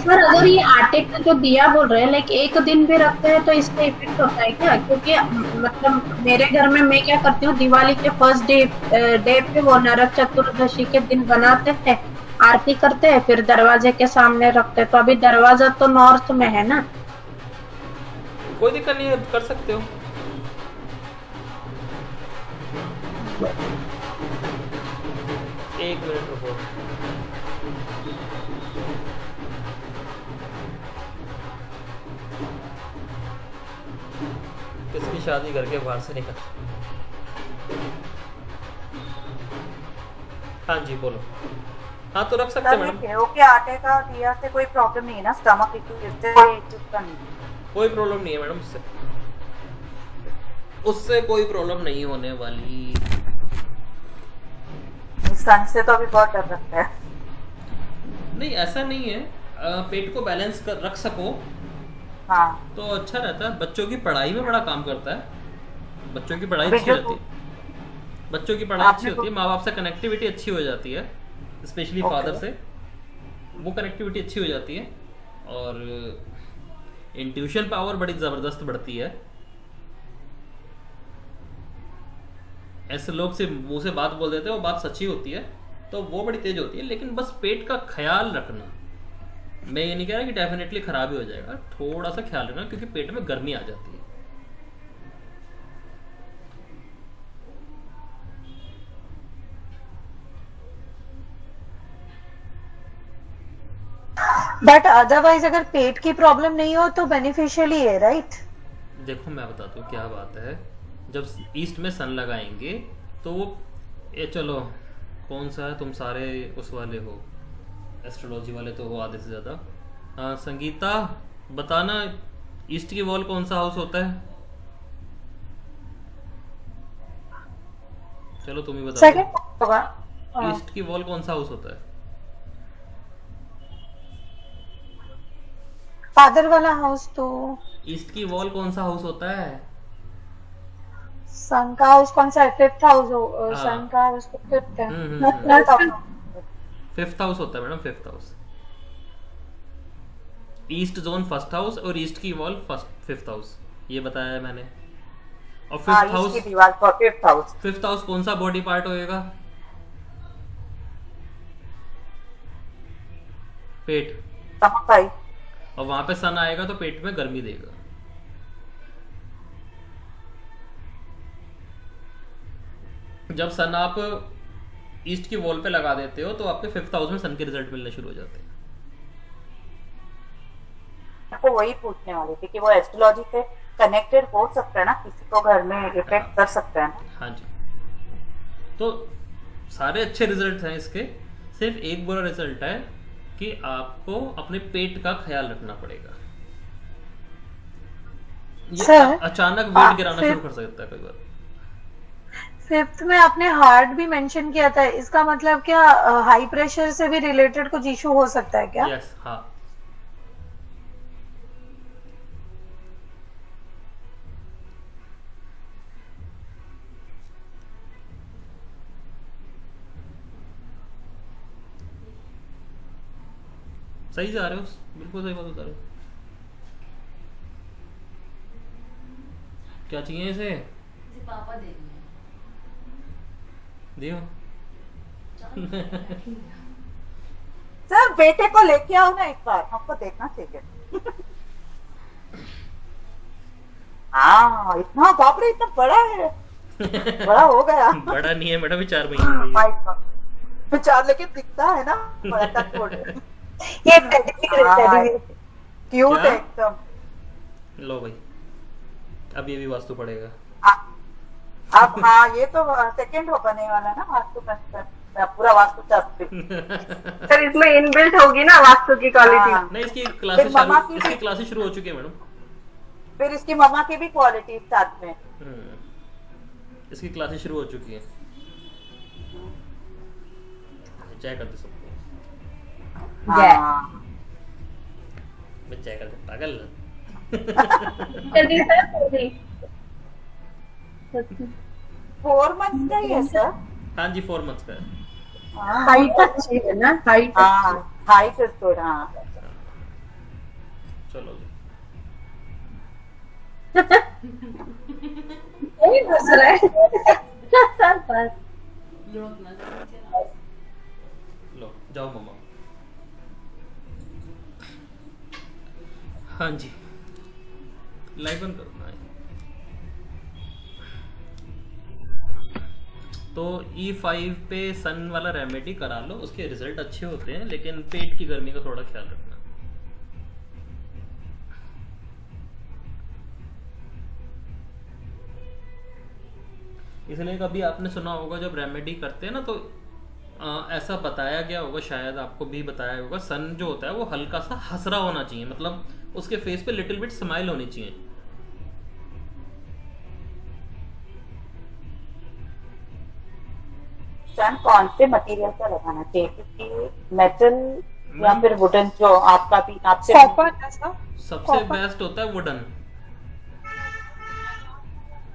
पर अगर ये आटे का जो दिया बोल रहे हैं लाइक एक दिन भी रखते हैं तो इसका इफेक्ट होता है क्या? क्योंकि मतलब मेरे घर में मैं क्या करती हूँ, दिवाली के फर्स्ट डे पे वो नरक चतुर्दशी के दिन बनाते हैं, आरती करते हैं, फिर दरवाजे के सामने रखते हैं। तो अभी दरवाजा तो नॉर्थ में है ना, कोई दिक्कत नहीं है, कर सकते हो। एक मिनट रुको। किसकी शादी करके बाहर से निकल। हाँ जी बोलो। हाँ तो रख सकते हैं मैडम, ओके, आटे का दिया से कोई प्रॉब्लम नहीं है ना, स्टमक इश्यू इससे कोई इश्यू नहीं। कोई प्रॉब्लम नहीं है मैडम, उससे कोई प्रॉब्लम नहीं होने वाली। सन से तो अभी बहुत डर लगता है। नहीं ऐसा नहीं है, पेट को बैलेंस कर रख सको हाँ, तो अच्छा रहता है। बच्चों की पढ़ाई में बड़ा काम करता है, बच्चों की पढ़ाई अच्छी रहती है, बच्चों की पढ़ाई अच्छी होती है, माँ बाप से कनेक्टिविटी अच्छी हो जाती है, स्पेशली फादर से वो कनेक्टिविटी अच्छी हो जाती है, और इंट्यूशन पावर बड़ी ज़बरदस्त बढ़ती है। ऐसे लोग से मुंह से बात बोल देते हैं, वो बात सच्ची होती है, तो वो बड़ी तेज होती है। लेकिन बस पेट का ख्याल रखना, मैं ये नहीं कह रहा कि डेफिनेटली खराब ही हो जाएगा, थोड़ा सा ख्याल रखना, क्योंकि पेट में गर्मी आ जाती है। बट अदरवाइज अगर पेट की प्रॉब्लम नहीं हो तो बेनिफिशियल ही है, राइट? देखो मैं बताता हूँ क्या बात है, जब ईस्ट में सन लगाएंगे तो वो ये चलो कौन सा है, तुम सारे उस वाले हो, एस्ट्रोलॉजी वाले तो हो आधे से ज़्यादा। हाँ संगीता बताना, ईस्ट की वॉल कौन सा हाउस होता है? चलो तुम ही बताओ। सेकंड होगा। ईस्ट की वॉल कौन सा हाउस होता है? फादर वाला हाउस तो ईस्ट की वॉल कौन सा हाउस होता है? सन का हाउस कौन सा है? फिफ्थ हाउस हो, हाँ। सन का हाउस तो फिफ्थ है। फिफ्थ हाउस होता है madam, fifth house. East zone first house और ईस्ट की वॉल फिफ्थ हाउस, ये बताया है मैंने। और हाँ, फिफ्थ हाउस, इसकी दीवार पर फिफ्थ हाउस। फिफ्थ हाउस कौन सा बॉडी पार्ट होएगा? पेट। स्टमक आई। और वहां पे सन आएगा तो पेट में गर्मी देगा। जब सन आप ईस्ट की वॉल पे लगा देते हो तो आपके फिफ्थ हाउस में सन के रिजल्ट मिलने शुरू हो जाते हैं। आपको वही पूछने वाली थी कि वो एस्ट्रोलॉजी से कनेक्टेड हो सकता है ना, किसी को घर में इफेक्ट कर सकता है ना। हाँ जी, तो सारे अच्छे रिजल्ट हैं इसके, सिर्फ एक बुरा रिजल्ट है कि आपको अपने पेट का ख्याल रखना पड़ेगा। ये सर, अचानक वेट गिराना शुरू कर सकता है कई बार। फिफ्थ में आपने हार्ट भी मेंशन किया था, इसका मतलब क्या हाई प्रेशर से भी रिलेटेड कुछ इशू हो सकता है क्या? यस, हाँ। सही जा रहे हो, बिल्कुल सही बात बता रहे हो। क्या चाहिए इसे? पापा देंगे। दियो। सर बेटे को लेके आओ ना एक बार, हमको देखना चाहिए। हाँ, इतना बाप रे, इतना बड़ा है। बड़ा हो गया। बड़ा नहीं है मैडम, 4 महीने का ही है। विचार लेके दिखता है ना, बड़ा तक ये टेडी क्यूट क्या? है एकदम। लो भाई, अब ये भी वास्तु पड़ेगा। अब हाँ, ये तो सेकंड हो बने वाला ना वास्तु का, पूरा वास्तु शास्त्री। सर इसमें इनबिल्ट होगी ना वास्तु की क्वालिटी। हाँ। नहीं, इसकी क्लासेस फिर मम्मा की इसकी भी- क्लासेस शुरू हो चुकी है मैडम। फिर इसकी मम्मा की भी क्वालिटी साथ में। इसकी क्लासेस शुरू हो चुकी है। जय कर दे सबको, हाँ। मैं जय कर दे पागल। जल्दी सर जल्दी। 4 मंथ का ही है सर। हाँ जी, 4 मंथ्स का है। हाँ, हाइट अच्छी है ना, हाइट हाँ, हाइट इज गुड। हाँ, चलो जी। यही हंस रहा है। बस लो जाओ मम्मा। हाँ जी, लाइव बंद करो ना। तो E5 पे सन वाला रेमेडी करा लो, उसके रिजल्ट अच्छे होते हैं, लेकिन पेट की गर्मी का थोड़ा ख्याल रखना। इसलिए कभी आपने सुना होगा जब रेमेडी करते हैं ना, तो ऐसा बताया गया होगा, शायद आपको भी बताया होगा, सन जो होता है वो हल्का सा हंसरा होना चाहिए, मतलब उसके फेस पे लिटिल बिट स्माइल होनी चाहिए। सन कौन से मटेरियल का लगाना चाहिए, क्योंकि मेटल या मैम, फिर वुडन जो आपका भी आपसे कॉपर ऐसा, सबसे कॉपर। बेस्ट होता है वुडन,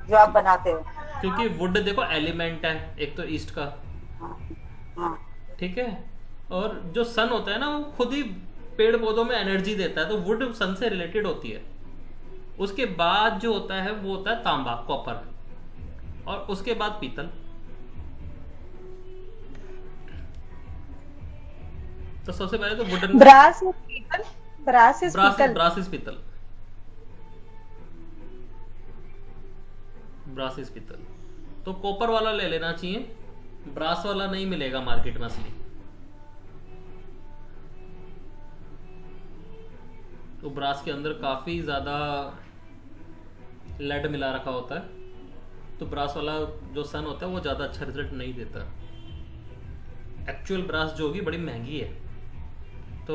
जो आप बनाते हो। क्योंकि वुड देखो एलिमेंट है एक तो ईस्ट का, हाँ हाँ ठीक है, और जो सन होता है ना वो खुद ही पेड़ पौधों में एनर्जी देता है, तो वुड सन से रिलेटेड होती है। उसके बाद जो होता है वो होता है तांबा, कॉपर, और उसके बाद पीतल। तो सबसे पहले तो वुडन, ब्रास इज पीतल, ब्रास इज पीतल। ब्रास इज पीतल, ब्रास इज पीतल। तो कॉपर वाला ले लेना चाहिए, ब्रास वाला नहीं मिलेगा मार्केट में असली। तो ब्रास के अंदर काफी ज्यादा लेड मिला रखा होता है, तो ब्रास वाला जो सन होता है वो ज्यादा अच्छा रिजल्ट नहीं देता। एक्चुअल ब्रास जो होगी बड़ी महंगी है, तो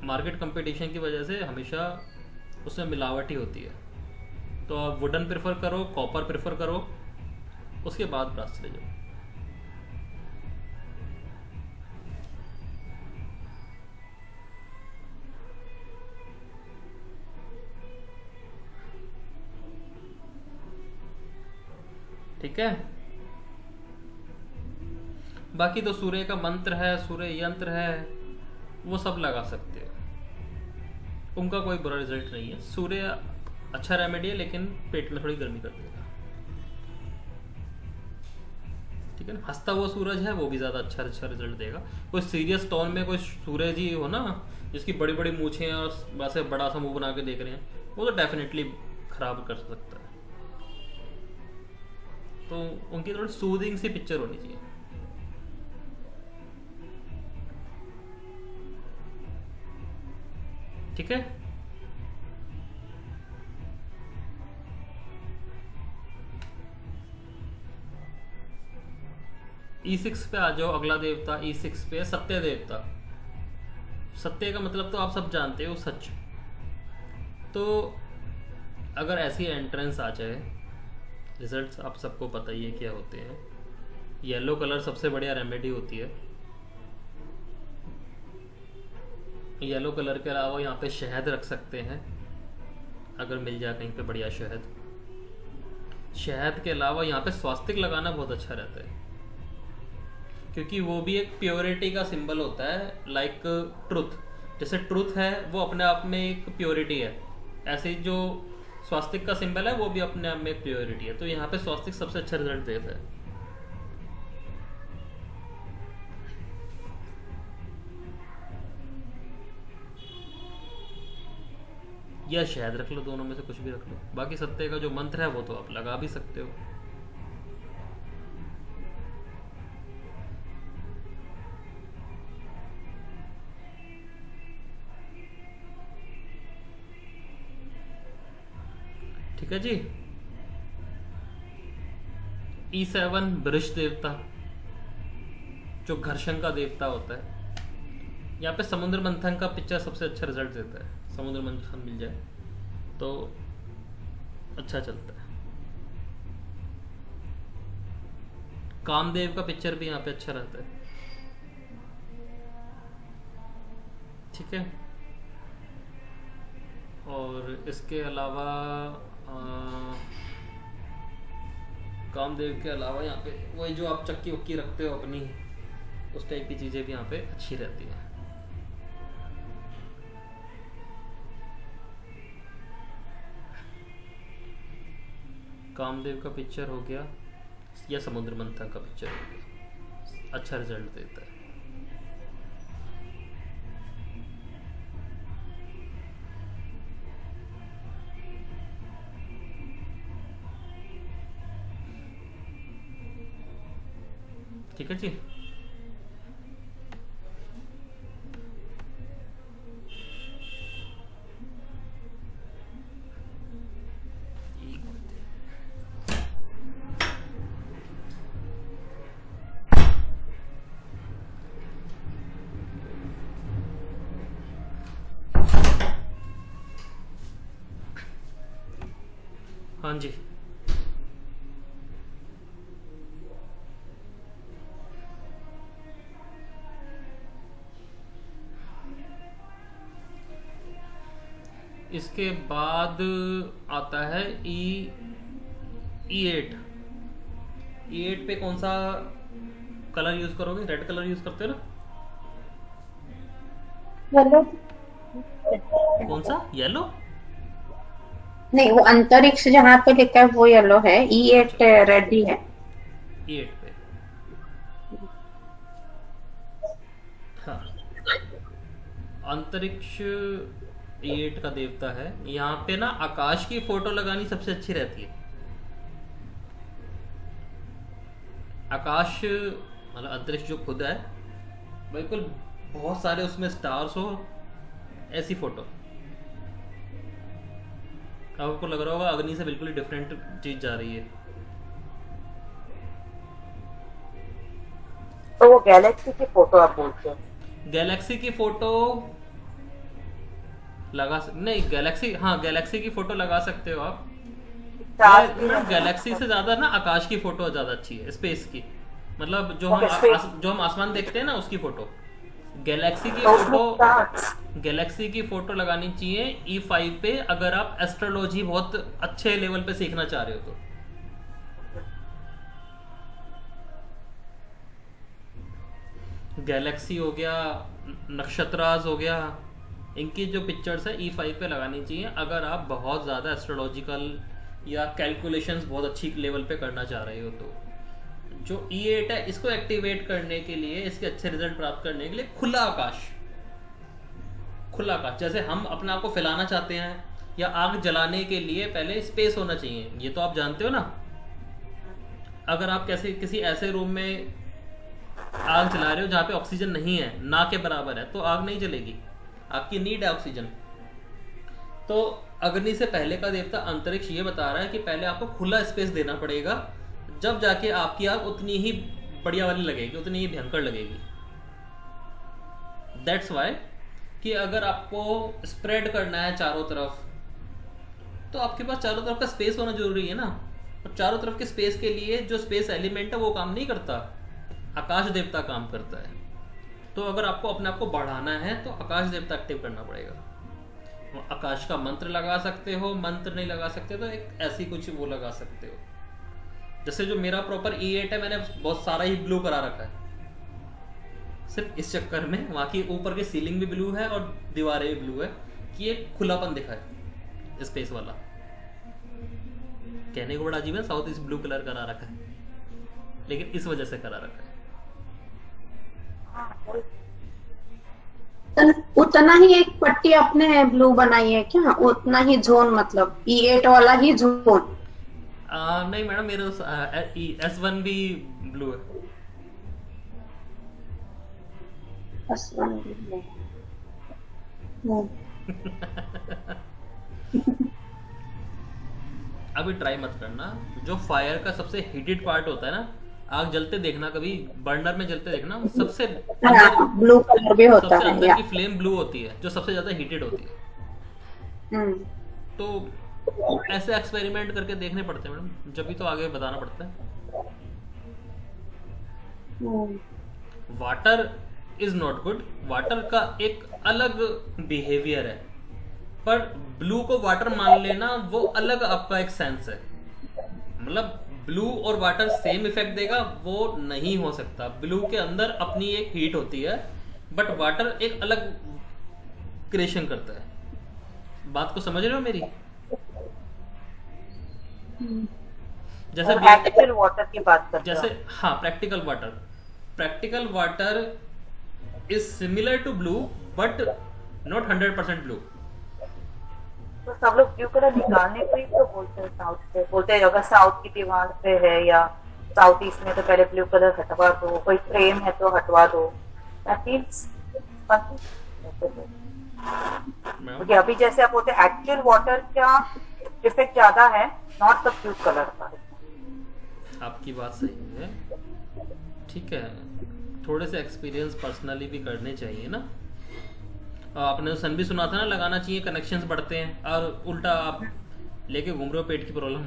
मार्केट कंपटीशन की वजह से हमेशा उसमें मिलावट ही होती है। तो आप वुडन प्रेफर करो, कॉपर प्रेफर करो, उसके बाद ब्रास चले जाओ। ठीक है, बाकी तो सूर्य का मंत्र है, सूर्य यंत्र है, वो सब लगा सकते हो, उनका कोई बुरा रिजल्ट नहीं है। सूर्य अच्छा रेमेडी है, लेकिन पेट में थोड़ी गर्मी कर देगा, ठीक है ना। हंसता हुआ सूरज है, वो भी ज्यादा अच्छा रिजल्ट देगा। कोई सीरियस टोन में कोई सूरज ही हो ना, जिसकी बड़ी बड़ी मूछें हैं और वैसे बड़ा सा मुंह बना के देख रहे हैं, वो तो डेफिनेटली खराब कर सकता है। तो उनकी थोड़ी सूदिंग सी पिक्चर होनी चाहिए। ठीक है, E6 पे आ जाओ। अगला देवता E6 पे सत्य देवता। सत्य का मतलब तो आप सब जानते हो, सच। तो अगर ऐसी एंट्रेंस आ जाए, रिजल्ट्स आप सबको पता ही है क्या होते हैं। येलो कलर सबसे बढ़िया रेमेडी होती है। येलो कलर के अलावा यहाँ पे शहद रख सकते हैं, अगर मिल जाए कहीं पे बढ़िया शहद। शहद के अलावा यहाँ पे स्वास्तिक लगाना बहुत अच्छा रहता है, क्योंकि वो भी एक प्योरिटी का सिंबल होता है, लाइक ट्रुथ। जैसे ट्रुथ है वो अपने आप में एक प्योरिटी है, ऐसे ही जो स्वास्तिक का सिंबल है वो भी अपने आप में एक प्योरिटी है। तो यहाँ पे स्वास्तिक सबसे अच्छा रिजल्ट देता है। या शहद रख लो, दोनों में से कुछ भी रख लो। बाकी सत्य का जो मंत्र है वो तो आप लगा भी सकते हो। ठीक है जी। E7 वृष देवता, जो घर्षण का देवता होता है। यहाँ पे समुद्र मंथन का पिक्चर सबसे अच्छा रिजल्ट देता है। समुद्र मंथन मिल जाए तो अच्छा चलता है। कामदेव का पिक्चर भी यहाँ पे अच्छा रहता है। ठीक है, और इसके अलावा कामदेव के अलावा यहाँ पे वही जो आप चक्की वक्की रखते हो अपनी, उस टाइप की चीजें भी यहाँ पे अच्छी रहती है। कामदेव का पिक्चर हो गया या समुद्र मंथन का पिक्चर हो गया, अच्छा रिजल्ट देता है। ठीक है जी। हाँ जी, इसके बाद आता है E8। E8 पे कौन सा कलर यूज करोगे? रेड कलर यूज करते हो ना? येलो कौन सा? येलो? नहीं, वो अंतरिक्ष जहाँ पे लिखा है वो येलो है, E8 रेड ही है। E8 पे, हाँ, अंतरिक्ष E8 का देवता है। यहाँ पे ना आकाश की फोटो लगानी सबसे अच्छी रहती है। आकाश मतलब अंतरिक्ष जो खुद है, बिल्कुल बहुत सारे उसमें स्टार्स हो, ऐसी फोटो। आपको लग रहा होगा अग्नि से बिल्कुल ही डिफरेंट चीज जा रही है। तो वो गैलेक्सी की फोटो आप बोलते हैं? गैलेक्सी की फोटो नहीं, गैलेक्सी, हाँ गैलेक्सी की फोटो लगा सकते हो आप। स्टार्स भी मैडम गैलेक्सी से ज्यादा ना आकाश की फोटो ज्यादा अच्छी है, स्पेस की, मतलब जो Okay, हम space. जो हम आसमान देखते हैं ना उसकी फोटो। गैलेक्सी की तो उसमें फोटो stars। गैलेक्सी की फोटो लगानी चाहिए E5 पे, अगर आप एस्ट्रोलॉजी बहुत अच्छे लेवल पे सीखना चाह रहे हो तो। गैलेक्सी हो गया, नक्षत्राज हो गया, इनकी जो पिक्चर्स है E5 पे लगानी चाहिए अगर आप बहुत ज़्यादा एस्ट्रोलॉजिकल या कैलकुलेशंस बहुत अच्छी लेवल पे करना चाह रहे हो तो। जो E8 है, इसको एक्टिवेट करने के लिए, इसके अच्छे रिजल्ट प्राप्त करने के लिए खुला आकाश, खुला आकाश, जैसे हम अपने आप को फैलाना चाहते हैं या आग जलाने के लिए पहले स्पेस होना चाहिए, ये तो आप जानते हो ना। अगर आप कैसे किसी ऐसे रूम में आग जला रहे हो जहाँ पे ऑक्सीजन नहीं है, ना के बराबर है, तो आग नहीं जलेगी, आपकी नीड है ऑक्सीजन। तो अग्नि से पहले का देवता अंतरिक्ष ये बता रहा है कि पहले आपको खुला स्पेस देना पड़ेगा, जब जाके आपकी आग उतनी ही बढ़िया वाली लगेगी, उतनी ही भयंकर लगेगी। दैट्स वाई कि अगर आपको स्प्रेड करना है चारों तरफ, तो आपके पास चारों तरफ का स्पेस होना जरूरी है ना। और चारों तरफ के स्पेस के लिए जो स्पेस एलिमेंट है वो काम नहीं करता, आकाश देवता काम करता है। तो अगर आपको अपने आप को बढ़ाना है तो आकाश देवता एक्टिव करना पड़ेगा। आकाश का मंत्र लगा सकते हो, मंत्र नहीं लगा सकते तो एक ऐसी कुछ वो लगा सकते हो। जैसे जो मेरा प्रॉपर E8 है, मैंने बहुत सारा ही ब्लू करा रखा है, सिर्फ इस चक्कर में वहाँ की ऊपर की सीलिंग भी ब्लू है और दीवारें भी ब्लू है कि एक खुलापन दिखाए स्पेस वाला। कहने को बड़ा अजीब है, साउथ ईस्ट ब्लू कलर करा रखा है, लेकिन इस वजह से करा रखा है। उतना ही एक पट्टी अपने ब्लू बनाई है क्या? उतना ही जोन, मतलब E8 वाला ही जोन? नहीं मैडम, मेरे S1 भी ब्लू है। अभी ट्राई मत करना। जो फायर का सबसे हीटेड पार्ट होता है ना, आग जलते देखना, कभी बर्नर में जलते देखना, सबसे ब्लू कलर भी होता सबसे है, अंदर की फ्लेम ब्लू होती है, जो सबसे ज्यादा हीटेड होती है। तो ऐसे एक्सपेरिमेंट करके देखने पड़ते हैं मैडम, जब भी तो आगे बताना पड़ता है। Water is not good, water का एक अलग बिहेवियर है, पर ब्लू को वाटर मान लेना वो अलग आपका एक सेंस है। मतलब ब्लू और वाटर सेम इफेक्ट देगा वो नहीं हो सकता। ब्लू के अंदर अपनी एक हीट होती है, बट वाटर एक अलग क्रिएशन करता है। बात को समझ रहे हो मेरी? जैसे और एक्चुअल वाटर की बात करते जैसे हो। हाँ, practical water is similar to blue but not 100% blue. तो सब लोग ब्लू कलर निकालने को ही तो बोलते हैं, साउथ से बोलते हैं अगर साउथ की दीवार पे है या साउथ ईस्ट में तो पहले ब्लू कलर हटवा दो, कोई फ्रेम है तो हटवा दो। क्योंकि अभी जैसे आप बोलते हैं एक्चुअल वाटर का इफेक्ट ज्यादा है, नॉट द ब्लू कलर का। आपकी बात सही है, ठीक है। थोड़े से एक्सपीरियंस पर्सनली भी करने चाहिए ना। आपने सन भी सुना था ना, लगाना चाहिए कनेक्शंस बढ़ते हैं, और उल्टा आप लेके घूम रहे हो पेट की प्रॉब्लम।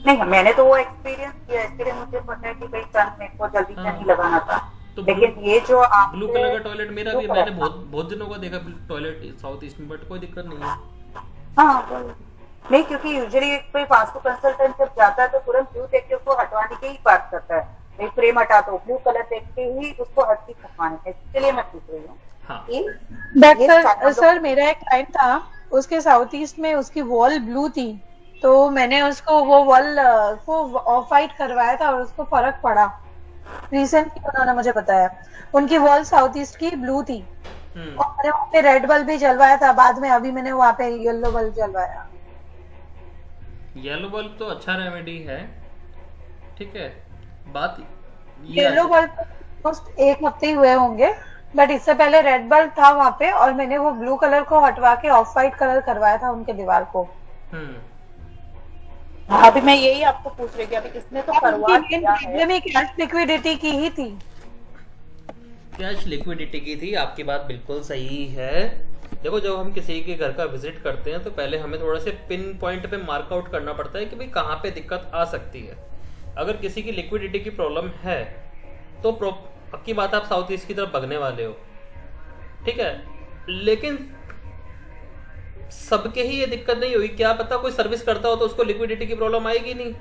नहीं, मैंने तो वो एक्सपीरियंस किया, इसलिए मुझे पता है कि भाई सन मेरे को जल्दी से नहीं लगाना था। तो लेकिन ये जो आप ब्लू कलर का टॉयलेट मेरा भी, मैंने बहुत जनों का देखा टॉयलेट साउथ ईस्ट में, बट कोई दिक्कत नहीं है। हाँ नहीं, क्योंकि यूजुअली कोई वास्तु कंसल्टेंट जब जाता है तो तुरंत ब्लू देख के उसको हटवाने की ही बात करता है, भाई फ्रेम हटा दो, ब्लू कलर देख के ही उसको हर चीज हटवाने का। इसलिए मैं पूछ रही हूँ। हाँ। बट सर मेरा एक क्लाइंट था, उसके साउथ ईस्ट में उसकी वॉल ब्लू थी, तो मैंने उसको वो वॉल को ऑफ वाइट करवाया था और उसको फर्क पड़ा। रिसेंटली उन्होंने मुझे बताया उनकी वॉल साउथ ईस्ट की ब्लू थी और मैंने वहाँ पे रेड बल्ब भी जलवाया था, बाद में अभी मैंने वहाँ पे येलो बल्ब जलवाया। येलो बल्ब तो अच्छा रेमेडी है, ठीक है। बात येलो बल्ब ऑलमोस्ट 1 हफ्ते ही हुए होंगे, बट इससे पहले रेड बल्ब था वहाँ पे और मैंने वो ब्लू कलर को हटवा के ऑफ वाइट कलर करवाया था उनके दीवार को। अभी मैं यही आपको पूछ रही थी, अभी इसने तो करवा दिया है। कैश लिक्विडिटी की ही थी, कैश लिक्विडिटी की थी। आपकी बात बिल्कुल सही है। देखो, जब हम किसी के घर का विजिट करते हैं तो पहले हमें थोड़ा से पिन पॉइंट पे मार्क आउट करना पड़ता है कि भाई कहाँ पे दिक्कत आ सकती है। अगर किसी की लिक्विडिटी की प्रॉब्लम है तो पक्की बात आप साउथ ईस्ट की तरफ भगने वाले हो, ठीक है। लेकिन सबके ही ये दिक्कत नहीं हुई, क्या पता कोई सर्विस करता हो तो उसको लिक्विडिटी की प्रॉब्लम आएगी नहीं।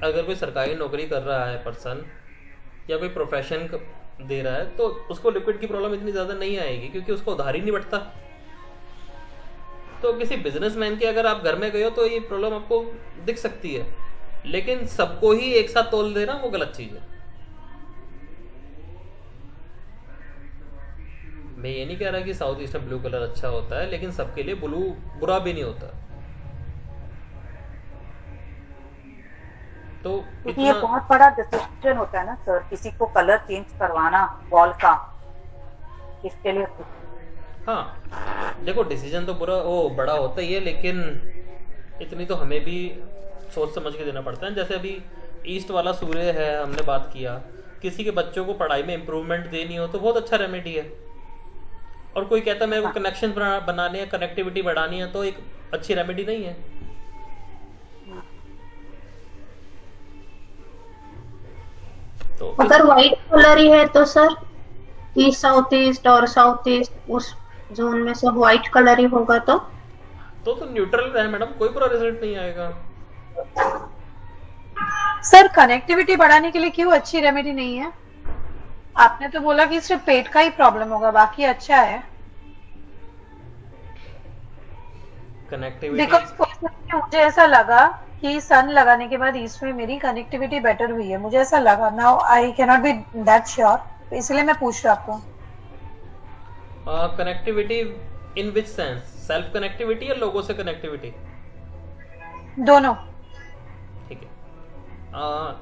अगर कोई सरकारी नौकरी कर रहा है पर्सन या कोई प्रोफेशन दे रहा है तो उसको लिक्विड की प्रॉब्लम इतनी ज्यादा नहीं आएगी, क्योंकि उसको उधार ही नहीं बढ़ता। तो किसी बिजनेसमैन के अगर आप घर में गए हो तो ये प्रॉब्लम आपको दिख सकती है, लेकिन सबको ही एक साथ तोल देना वो गलत चीज है। मैं ये नहीं कह रहा कि साउथ ईस्ट में ब्लू कलर अच्छा होता है, लेकिन सबके लिए ब्लू बुरा भी नहीं होता। तो ये बहुत बड़ा डिसीजन होता है ना सर, किसी को कलर चेंज करवाना वॉल का, इसके लिए। हाँ देखो, डिसीजन तो बड़ा होता ही है, लेकिन इतनी तो हमें भी सोच समझ के देना पड़ता है। जैसे अभी ईस्ट वाला सूर्य है, हमने बात किया, किसी के बच्चों को पढ़ाई में इम्प्रूवमेंट देनी हो तो बहुत अच्छा रेमेडी है। और कोई कहता है मेरे को कनेक्शन बनाने हैं, कनेक्टिविटी बढ़ानी है, तो एक अच्छी रेमेडी नहीं है। तो अगर व्हाइट कलर ही है तो सर ईस्ट साउथ ईस्ट उस जोन में सब व्हाइट कलर ही होगा तो न्यूट्रल है मैडम, कोई बुरा रिजल्ट नहीं आएगा। सर कनेक्टिविटी बढ़ाने के लिए क्यों अच्छी रेमेडी नहीं है? आपने तो बोला कि सिर्फ पेट का ही प्रॉब्लम होगा, बाकी अच्छा है। कनेक्टिविटी मुझे ऐसा लगा कि सन लगाने के बाद ईस्ट में मेरी कनेक्टिविटी बेटर हुई है, मुझे ऐसा लगा। Now I can not be that sure, इसलिए मैं पूछ रहा आपको। कनेक्टिविटी इन विच सेंस? सेल्फ कनेक्टिविटी या लोगों से कनेक्टिविटी? दोनों। ठीक है।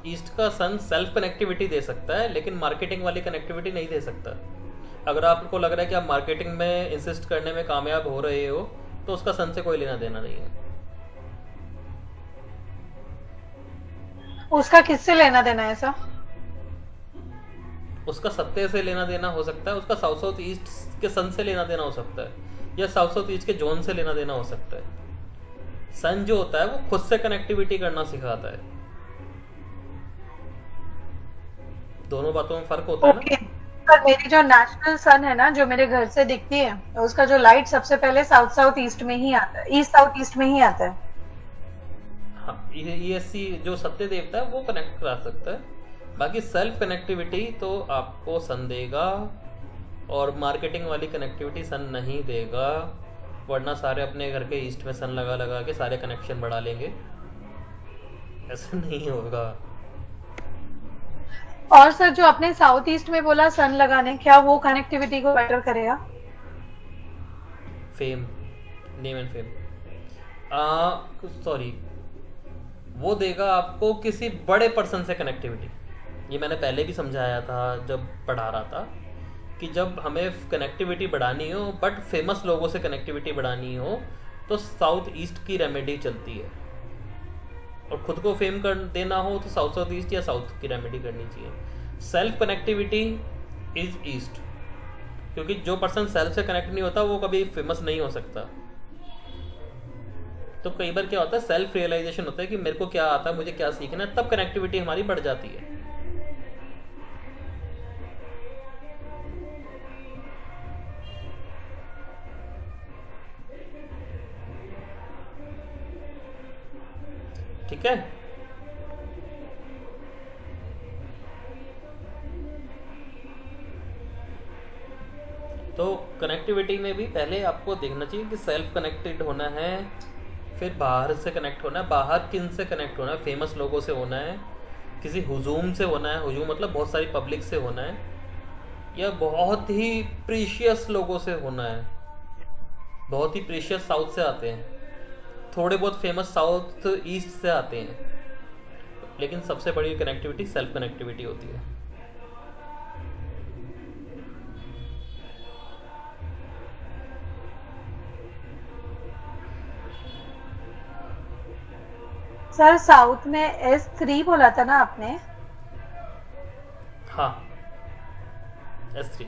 ईस्ट का सन सेल्फ कनेक्टिविटी दे सकता है, लेकिन मार्केटिंग वाली कनेक्टिविटी नहीं दे सकता। अगर आपको लग रहा है कि आप मार्केटिंग में इंसिस्ट करने में कामयाब हो रहे हो तो उसका सन से कोई लेना देना नहीं है। उसका किससे लेना देना है सर? उसका सत्ते से लेना देना हो सकता है, उसका साउथ ईस्ट के सन से लेना देना हो सकता है, या साउथ ईस्ट के जोन से लेना देना हो सकता है। सन जो होता है वो खुद से कनेक्टिविटी करना सिखाता है। दोनों बातों में फर्क होता है ना। सर मेरी जो नेशनल सन है ना, जो मेरे घर से दिखती है, उसका जो लाइट सबसे पहले साउथ ईस्ट में ही आता है, ईस्ट साउथ ईस्ट में ही आता है। हाँ, ESC जो सत्य देवता है वो कनेक्ट करा सकता है। बाकी सेल्फ कनेक्टिविटी तो आपको सन देगा, और मार्केटिंग वाली कनेक्टिविटी सन नहीं देगा। वरना सारे अपने घर के ईस्ट में सन लगा लगा के सारे कनेक्शन बढ़ा लेंगे, ऐसा नहीं होगा। और सर जो आपने साउथ ईस्ट में बोला सन लगाने, क्या वो कनेक्टिविटी को बेटर करेगा? Fame, name and fame, sorry, वो देगा आपको किसी बड़े पर्सन से कनेक्टिविटी। ये मैंने पहले भी समझाया था जब पढ़ा रहा था कि जब हमें कनेक्टिविटी बढ़ानी हो बट फेमस लोगों से कनेक्टिविटी बढ़ानी हो तो साउथ ईस्ट की रेमेडी चलती है, और खुद को फेम कर देना हो तो साउथ ईस्ट या साउथ की रेमेडी करनी चाहिए। सेल्फ कनेक्टिविटी इज ईस्ट, क्योंकि जो पर्सन सेल्फ से कनेक्ट नहीं होता वो कभी फेमस नहीं हो सकता। तो कई बार क्या होता है, सेल्फ रियलाइजेशन होता है कि मेरे को क्या आता है, मुझे क्या सीखना है, तब कनेक्टिविटी हमारी बढ़ जाती है। ठीक है, तो कनेक्टिविटी में भी पहले आपको देखना चाहिए कि सेल्फ कनेक्टेड होना है, फिर बाहर से कनेक्ट होना है। बाहर किन से कनेक्ट होना है? फेमस लोगों से होना है, किसी हुजूम से होना है, हुजूम मतलब बहुत सारी पब्लिक से होना है, या बहुत ही प्रीशियस लोगों से होना है। बहुत ही प्रीशियस साउथ से आते हैं, थोड़े बहुत फेमस साउथ ईस्ट से आते हैं, लेकिन सबसे बड़ी कनेक्टिविटी सेल्फ कनेक्टिविटी होती है। सर साउथ में S3 बोला था ना आपने? हाँ, S3।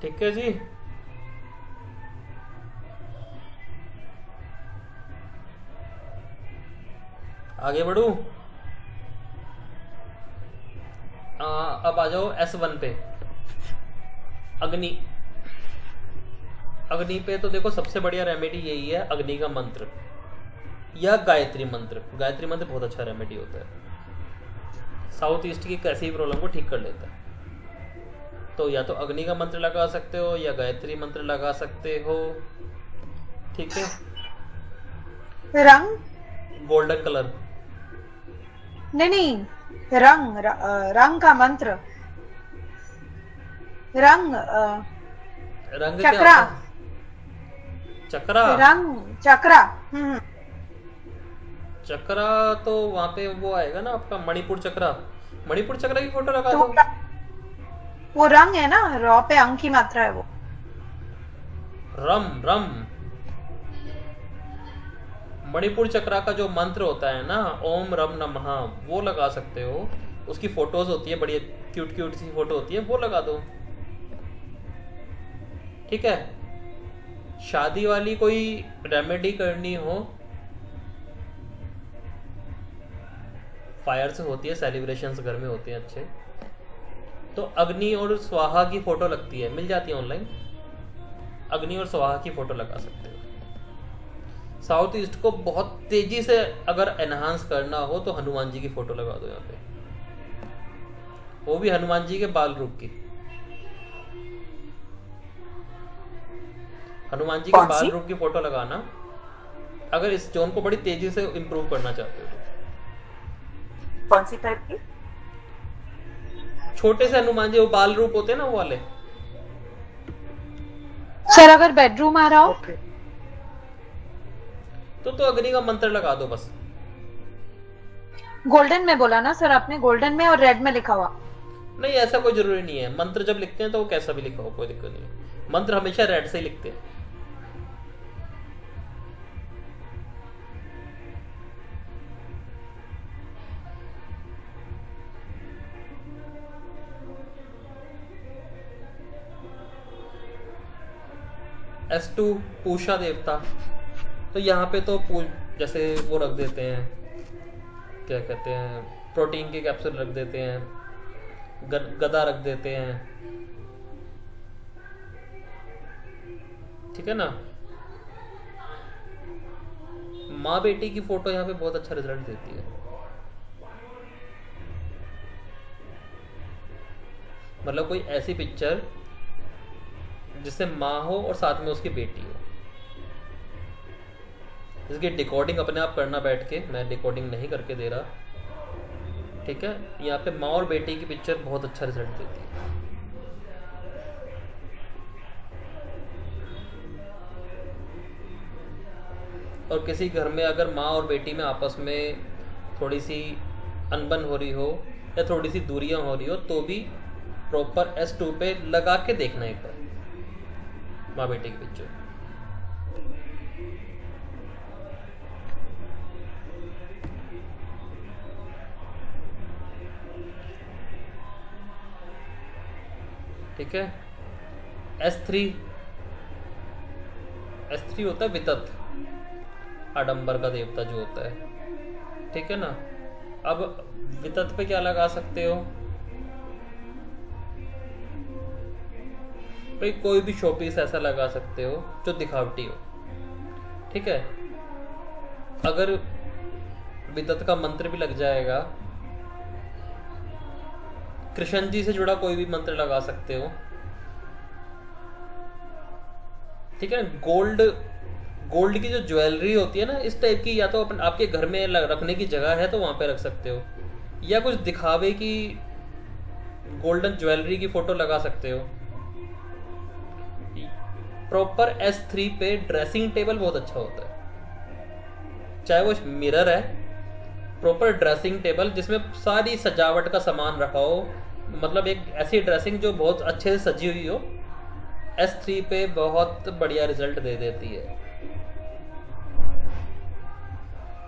ठीक है जी, आगे बढ़ू। अब आ जाओ S1 पे, अग्नि। अग्नि पे तो देखो सबसे बढ़िया रेमेडी यही है, अग्नि का मंत्र या गायत्री मंत्र। गायत्री मंत्र बहुत अच्छा रेमेडी होता है, साउथ ईस्ट की कैसी भी प्रॉब्लम को ठीक कर लेता है। तो या तो अग्नि का मंत्र लगा सकते हो या गायत्री मंत्र लगा सकते हो। ठीक है, रंग? गोल्डन कलर नहीं, रंग रंग का मंत्र, रंग रंग क्या चक्रा, होता है? चक्रा, रंग चक्रा। चक्रा तो वहां पे वो आएगा ना आपका मणिपुर चक्रा। मणिपुर चक्रा की फोटो लगा तो दो। वो रंग है ना, रॉ पे अंक की मात्रा है वो। रम रम मणिपुर चक्रा का जो मंत्र होता है ना, ओम रम नमः, वो लगा सकते हो। उसकी फोटोज होती है, बड़ी क्यूट क्यूट सी फोटो होती है, वो लगा दो। ठीक है, शादी वाली कोई रेमेडी करनी हो, फायर से होती है, सेलिब्रेशंस घर में होते हैं अच्छे, तो अग्नि और स्वाहा की फोटो लगती है, मिल जाती है ऑनलाइन। अग्नि और स्वाहा की फोटो लगा सकते हो। साउथ ईस्ट को बहुत तेजी से अगर एनहांस करना हो तो हनुमान जी की फोटो लगा दो यहाँ पे, वो भी हनुमान जी के बाल रूप की। हनुमान जी के बाल रूप की फोटो लगाना अगर इस जोन को बड़ी तेजी से इंप्रूव करना चाहते हो। कौन सी टाइप की? छोटे से हनुमान जी, वो बाल रूप होते हैं ना, वो वाले। सर अगर बेडरूम आ रहा हो तो अग्नि का मंत्र लगा दो बस। गोल्डन में बोला ना सर आपने, गोल्डन में और रेड में लिखा हुआ। नहीं, ऐसा कोई जरूरी नहीं है। मंत्र जब लिखते हैं तो वो कैसा भी लिखा हो, कोई दिक्कत नहीं है। मंत्र हमेशा रेड से ही लिखते हैं। S2 पूषा देवता, तो यहाँ पे तो जैसे वो रख देते हैं, क्या कहते हैं, प्रोटीन के कैप्सूल रख देते हैं, गदा रख देते हैं, ठीक है ना। माँ बेटी की फोटो यहाँ पे बहुत अच्छा रिजल्ट देती है। मतलब कोई ऐसी पिक्चर जिससे माँ हो और साथ में उसकी बेटी हो। इसकी डिकोडिंग अपने आप करना बैठ के, मैं डिकोडिंग नहीं करके दे रहा, ठीक है। यहाँ पे माँ और बेटी की पिक्चर बहुत अच्छा रिजल्ट देती है। और किसी घर में अगर माँ और बेटी में आपस में थोड़ी सी अनबन हो रही हो या थोड़ी सी दूरियां हो रही हो, तो भी प्रॉपर S2 पे लगा के देखना एक बार माँ बेटी की पिक्चर। ठीक है। S3 होता है वितत, आडंबर का देवता जो होता है, ठीक है ना। अब वितत पे क्या लगा सकते हो भाई, कोई भी शोपीस ऐसा लगा सकते हो जो दिखावटी हो, ठीक है। अगर वितत का मंत्र भी लग जाएगा, कृष्ण जी से जुड़ा कोई भी मंत्र लगा सकते हो, ठीक है। गोल्ड की जो ज्वेलरी होती है ना इस टाइप की, या तो आपके घर में रखने की जगह है तो वहां पे रख सकते हो, या कुछ दिखावे की गोल्डन ज्वेलरी की फोटो लगा सकते हो। प्रॉपर S3 पे ड्रेसिंग टेबल बहुत अच्छा होता है, चाहे वो मिरर है, प्रॉपर ड्रेसिंग टेबल जिसमें सारी सजावट का सामान रखा हो, मतलब एक ऐसी ड्रेसिंग जो बहुत अच्छे से सजी हुई हो, S3 पे बहुत बढ़िया रिजल्ट दे देती है।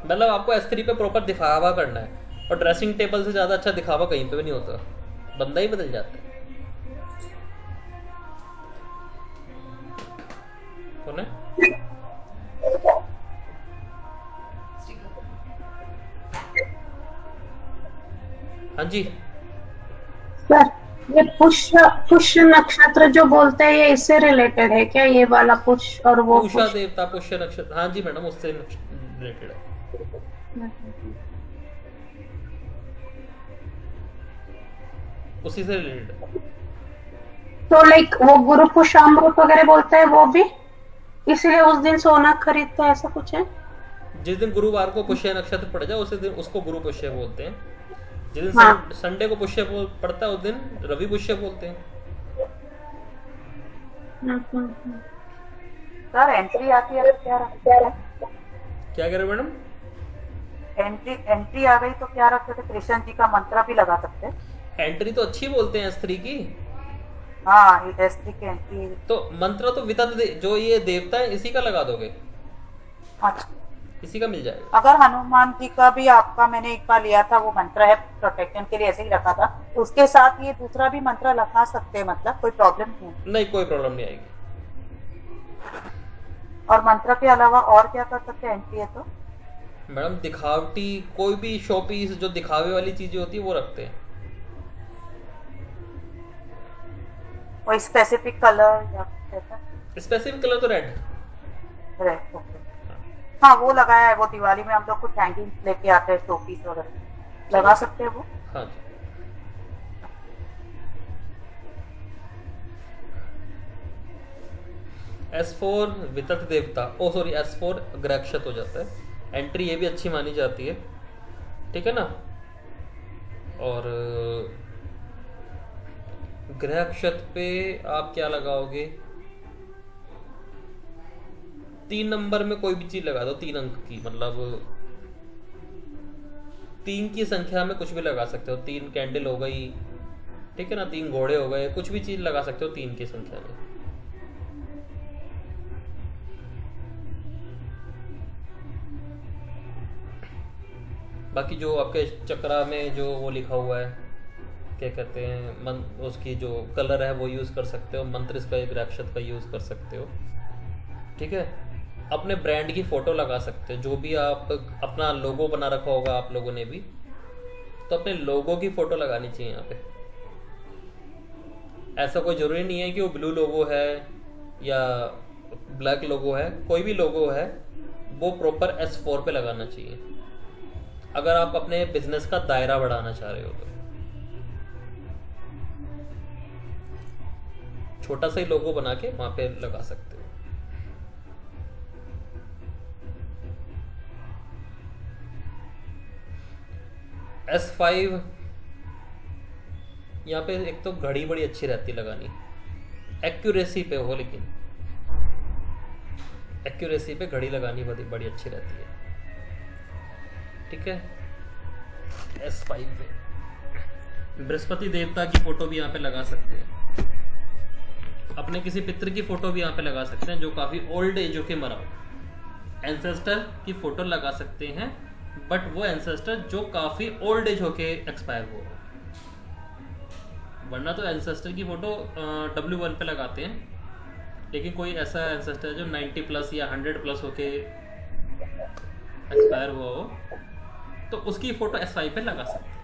मतलब आपको S3 पे प्रॉपर दिखावा करना है, और ड्रेसिंग टेबल से ज्यादा अच्छा दिखावा कहीं पे भी नहीं होता, बंदा ही बदल जाता है। कौन है? हाँ जी सर, ये पुष्य नक्षत्र जो बोलते हैं ये इससे रिलेटेड है क्या? ये वाला पुष्य और वो पूषा देवता पुष्य नक्षत्र, हाँ जी मैडम, उससे रिलेटेड है। उसी से रिलेटेड। तो लाइक वो गुरु पुष्यामृत वगैरह बोलते हैं, वो भी इसलिए उस दिन सोना खरीदते हैं, ऐसा कुछ है? जिस दिन गुरुवार को पुष्य नक्षत्र पड़ जाए उसी दिन उसको गुरु पुष्य बोलते हैं। जिस दिन हाँ। संडे को पुष्य पड़ता है उस दिन रवि पुष्य बोलते हैं। सर एंट्री आती है तो क्या क्या कह रहे हो मैडम? एंट्री आ गई तो क्या रखते थे? कृष्ण जी का मंत्र भी लगा सकते हैं। एंट्री तो अच्छी बोलते हैं S3 की। हाँ, S3 की एंट्री तो मंत्र तो वितत जो ये देवता है इसी का लगा दोगे, अच्छा, इसी का मिल जाएगा। अगर हनुमान जी का भी आपका मैंने एक बार लिया था, वो मंत्र है प्रोटेक्शन के लिए, ऐसे ही रखा था, उसके साथ ये दूसरा भी मंत्र लगा सकते हैं, मतलब कोई प्रॉब्लम नहीं, कोई प्रॉब्लम नहीं आएगी। और मंत्र के अलावा और क्या कर सकते हैं एंट्री है तो? मैडम दिखावटी कोई भी शोपीस जो दिखावे वाली चीजें होती है वो रखते हैं। कोई स्पेसिफिक कलर या ऐसा? स्पेसिफिक कलर तो रेड। Red, okay. हाँ, वो लगाया है, वो दिवाली में हम लोग कुछ हैंगिंग लेके आते हैं, शोपीस वगैरह लगा सकते हैं वो। हाँ जी। S4 वितत देवता, ओ सॉरी S4 ग्रहक्षत हो जाता है। एंट्री ये भी अच्छी मानी जाती है, ठीक है ना। और ग्रहक्षत पे आप क्या लगाओगे? 3 नंबर में कोई भी चीज लगा दो, 3 अंक की, मतलब 3 की संख्या में कुछ भी लगा सकते हो। 3 कैंडल हो गई, ठीक है ना, 3 घोड़े हो गए, कुछ भी चीज लगा सकते हो 3 की संख्या में। बाकी जो आपके चक्रा में जो वो लिखा हुआ है, क्या कहते हैं, उसकी जो कलर है वो यूज कर सकते हो। मंत्र इसका ग्रहक्षत का यूज कर सकते हो, ठीक है, अपने ब्रांड की फोटो लगा सकते हैं, जो भी आप अपना लोगो बना रखा होगा आप लोगों ने भी, तो अपने लोगो की फोटो लगानी चाहिए यहाँ पे। ऐसा कोई जरूरी नहीं है कि वो ब्लू लोगो है या ब्लैक लोगो है, कोई भी लोगो है वो प्रॉपर S4 पे लगाना चाहिए अगर आप अपने बिजनेस का दायरा बढ़ाना चाह रहे हो तो। छोटा सा ही लोगो बना के वहां पे लगा सकते हो। S5 यहाँ पे एक तो घड़ी बड़ी अच्छी रहती है लगानी, एक्यूरेसी पे हो, लेकिन एक्यूरेसी पे घड़ी लगानी बड़ी अच्छी रहती है। ठीक है, S5 पे बृहस्पति देवता की फोटो भी यहाँ पे लगा सकते हैं, अपने किसी पितर की फोटो भी यहाँ पे लगा सकते हैं जो काफी ओल्ड एज के मरा हो। एंसेस्टर की फोटो लगा सकते हैं, बट वो एंसेस्टर जो काफी ओल्ड एज होके एक्सपायर हुआ हो, वरना तो एंसेस्टर की फोटो W1 पे लगाते हैं, लेकिन कोई ऐसा एंसेस्टर जो 90 प्लस या 100 प्लस होके एक्सपायर हुआ हो तो उसकी फोटो S5 पे लगा सकते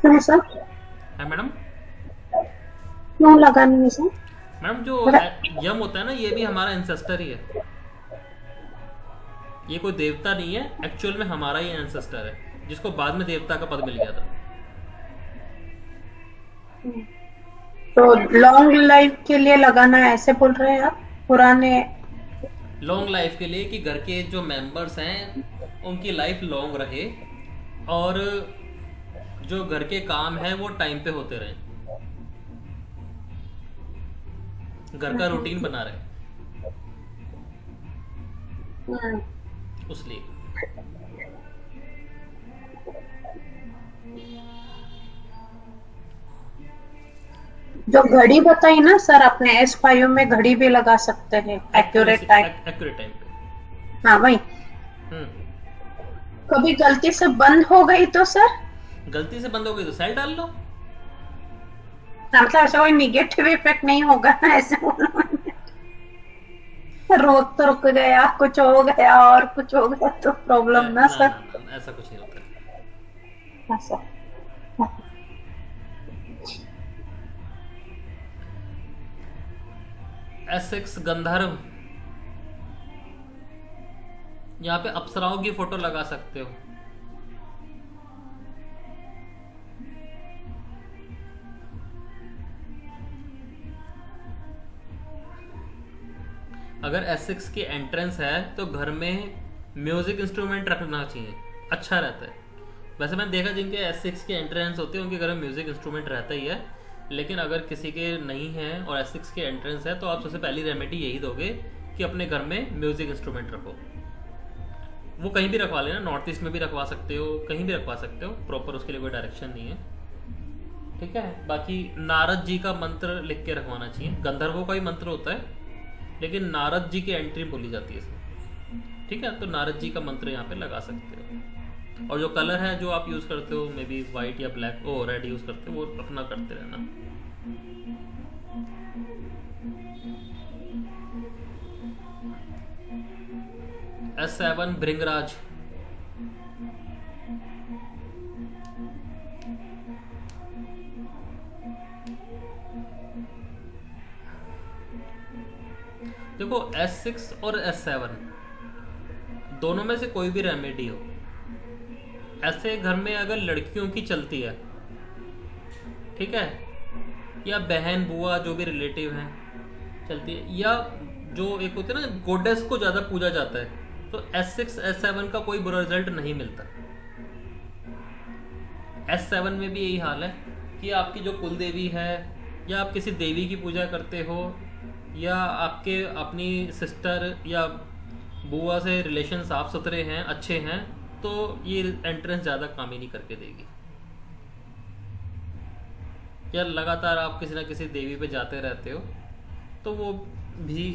क्यों सर? हैं मैडम। क्यों लगानी है सर? मैडम जो यम होता है ना, ये भी हमारा एंसेस्टर ही है, ये कोई देवता नहीं है, एक्चुअल में हमारा ही एंसेस्टर है जिसको बाद में देवता का पद मिल गया था। तो लॉन्ग लाइफ के लिए लगाना है ऐसे बोल रहे हैं आप? पुराने लॉन्ग लाइफ के लिए कि घर के जो मेंबर्स हैं उनकी लाइफ लॉन्ग रहे और जो घर के काम है वो टाइम पे होते रहे, घर का रूटीन बना रहे, उसलिए। जो घड़ी बताई ना सर, अपने S5 में घड़ी भी लगा सकते हैं, एक्यूरेट टाइम। एक्यूरेट टाइम पे। हाँ वही। कभी गलती से बंद हो गई तो सर? गलती से बंद हो गई तो सेल डाल लो। मतलब ऐसा कोई निगेटिव इफेक्ट नहीं होगा ना, ऐसे बोलो। रोक तो रुक गया, कुछ हो गया और कुछ हो गया तो प्रॉब्लम ना सर? ना, ऐसा कुछ नहीं होता। हाँ सर। S6 गंधर्व, यहाँ पे अप्सराओं की फोटो लगा सकते हो। अगर S6 की एंट्रेंस है तो घर में म्यूजिक इंस्ट्रूमेंट रखना चाहिए, अच्छा रहता है। वैसे मैंने देखा जिनके S6 की एंट्रेंस होती है उनके घर में म्यूजिक इंस्ट्रूमेंट रहता ही है, लेकिन अगर किसी के नहीं है और S6 की एंट्रेंस है तो आप सबसे पहली रेमेडी यही दोगे कि अपने घर में म्यूजिक इंस्ट्रूमेंट रखो। वो कहीं भी रखवा लेना, नॉर्थ ईस्ट में भी रखवा सकते हो, कहीं भी रखवा सकते हो, प्रॉपर उसके लिए कोई डायरेक्शन नहीं है। ठीक है, बाकी नारद जी का मंत्र लिख के रखवाना चाहिए। गंधर्वों का भी मंत्र होता है, लेकिन नारद जी की एंट्री बोली जाती है इसमें। ठीक है, तो नारद जी का मंत्र यहाँ पे लगा सकते हो। और जो कलर है जो आप यूज करते हो, मे बी व्हाइट या ब्लैक, रेड यूज करते हो, वो अपना करते रहना। S7 भृंगराज, देखो S6 और S7 दोनों में से कोई भी रेमेडी हो, ऐसे घर में अगर लड़कियों की चलती है, ठीक है, या बहन बुआ जो भी रिलेटिव हैं चलती है, या जो एक होते हैं ना गोडेस को ज्यादा पूजा जाता है, तो S6 S7 का कोई बुरा रिजल्ट नहीं मिलता। S7 में भी यही हाल है कि आपकी जो कुल देवी है या आप किसी देवी की पूजा करते हो या आपके अपनी सिस्टर या बुआ से रिलेशन साफ सुथरे हैं, अच्छे हैं, तो ये एंट्रेंस ज़्यादा काम ही नहीं करके देगी। या लगातार आप किसी ना किसी देवी पे जाते रहते हो तो वो भी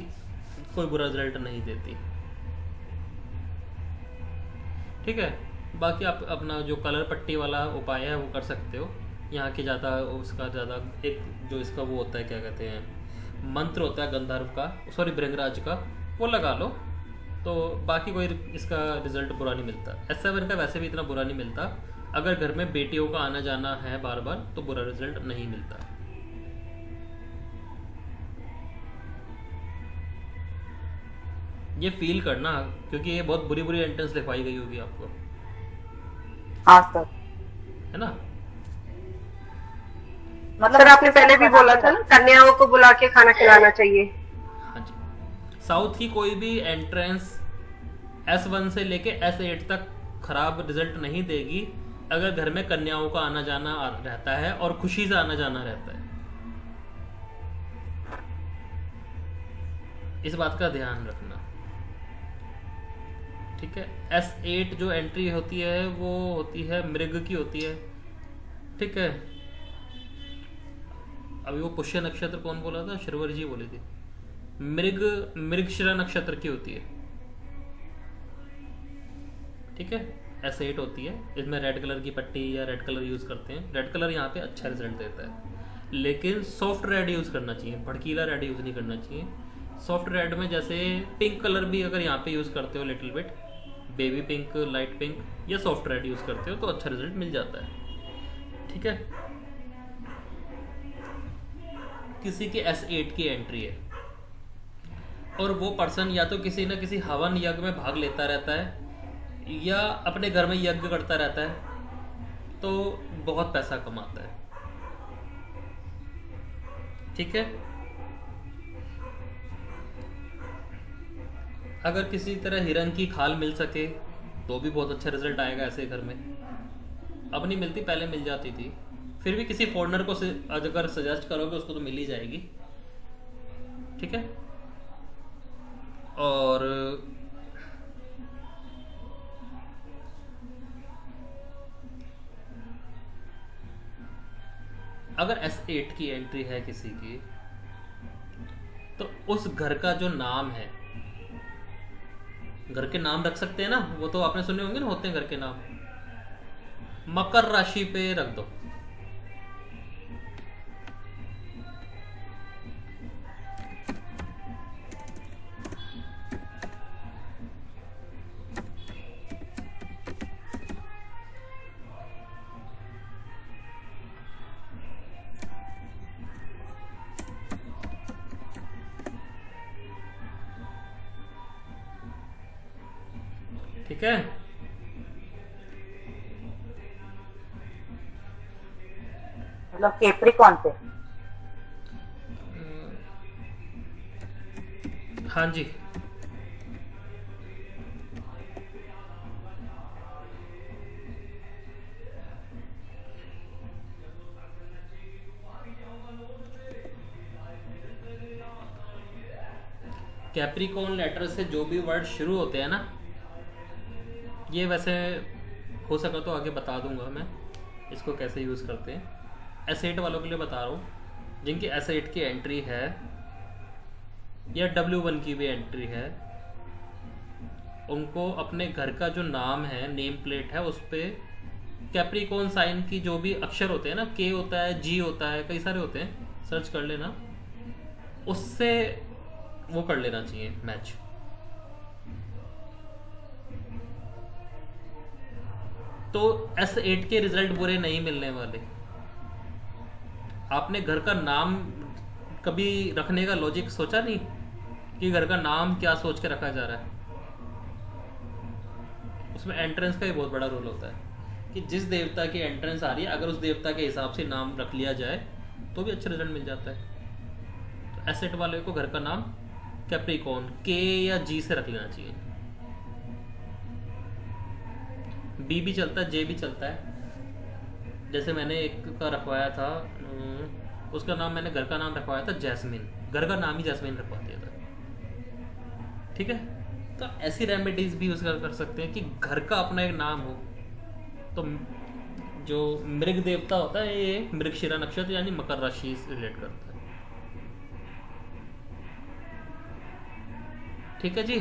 कोई बुरा रिजल्ट नहीं देती। ठीक है, बाकी आप अपना जो कलर पट्टी वाला उपाय है वो कर सकते हो। यहाँ की ज़्यादा उसका ज़्यादा एक जो इसका वो होता है, क्या कहते हैं, मंत्र होता है गंधर्व का, सॉरी भृंगराज का, वो लगा लो तो बाकी कोई इसका रिजल्ट बुरा नहीं मिलता। S7 का वैसे भी इतना बुरा नहीं मिलता, अगर घर में बेटियों का आना जाना है बार बार तो बुरा रिजल्ट नहीं मिलता। ये फील करना, क्योंकि ये बहुत बुरी बुरी एंट्रेंस लिखवाई गई होगी आपको, हाँ सर। है ना। मतलब सर आपने पहले भी बोला था ना कन्याओं को बुला के खाना खिलाना चाहिए। हाँ जी, साउथ की कोई भी एंट्रेंस S1 से लेके S8 तक खराब रिजल्ट नहीं देगी अगर घर में कन्याओं का आना जाना रहता है और खुशी से आना जाना रहता है। इस बात का ध्यान रखना, ठीक है। S8 जो एंट्री होती है वो होती है मृग की होती है, ठीक है। अभी वो पुष्य नक्षत्र कौन बोला था, श्रवर जी बोली थी। मृगशिरा नक्षत्र की होती है, ठीक है। S8 होती है, इसमें रेड कलर की पट्टी या रेड कलर यूज करते हैं। रेड कलर यहाँ पे अच्छा रिजल्ट देता है, लेकिन सॉफ्ट रेड यूज करना चाहिए, भड़कीला रेड यूज नहीं करना चाहिए। सॉफ्ट रेड में जैसे पिंक कलर भी अगर यहाँ पे यूज करते हो, little bit baby pink, light pink या सॉफ्ट रेड यूज करते हो तो अच्छा रिजल्ट मिल जाता है, ठीक है। किसी के S8 की एंट्री है और वो पर्सन या तो किसी न किसी हवन यज्ञ में भाग लेता रहता है या अपने घर में यज्ञ करता रहता है, तो बहुत पैसा कमाता है, ठीक है। अगर किसी तरह हिरन की खाल मिल सके तो भी बहुत अच्छा रिजल्ट आएगा ऐसे घर में। अब नहीं मिलती, पहले मिल जाती थी, फिर भी किसी फॉरेनर को अगर सजेस्ट करोगे उसको तो मिल ही जाएगी, ठीक है। और अगर S8 की एंट्री है किसी की तो उस घर का जो नाम है, घर के नाम रख सकते हैं ना, वो तो आपने सुने होंगे ना, होते हैं घर के नाम, मकर राशि पे रख दो। ठीक है। मतलब कैप्रिकॉन पे। हाँ जी, कैप्रिकॉन लेटर से जो भी वर्ड शुरू होते हैं ना, ये वैसे हो सका तो आगे बता दूंगा मैं इसको कैसे यूज़ करते हैं। S8 वालों के लिए बता रहा हूँ, जिनकी S8 की एंट्री है या W1 की भी एंट्री है, उनको अपने घर का जो नाम है, नेम प्लेट है, उस पर कैप्रिकॉन साइन की जो भी अक्षर होते हैं ना, K होता है, G होता है, कई सारे होते हैं, सर्च कर लेना, उससे वो कर लेना चाहिए मैच। तो S8 के रिजल्ट बुरे नहीं मिलने वाले। आपने घर का नाम कभी रखने का लॉजिक सोचा नहीं कि घर का नाम क्या सोच के रखा जा रहा है? उसमें एंट्रेंस का भी बहुत बड़ा रोल होता है कि जिस देवता की एंट्रेंस आ रही है, अगर उस देवता के हिसाब से नाम रख लिया जाए तो भी अच्छा रिजल्ट मिल जाता है। तो S8 वाले को घर का नाम कैप्रिकॉन K या G से रख लेना चाहिए। B भी चलता है, J भी चलता है। जैसे मैंने एक का रखवाया था, उसका नाम मैंने घर का नाम रखवाया था जैस्मिन, घर का नाम ही जैस्मिन रखवा दिया था, ठीक है। तो ऐसी रेमेडीज भी यूज कर सकते हैं कि घर का अपना एक नाम हो। तो जो मृग देवता होता है, ये मृगशिरा नक्षत्र यानी मकर राशि से रिलेट करता है, ठीक है जी।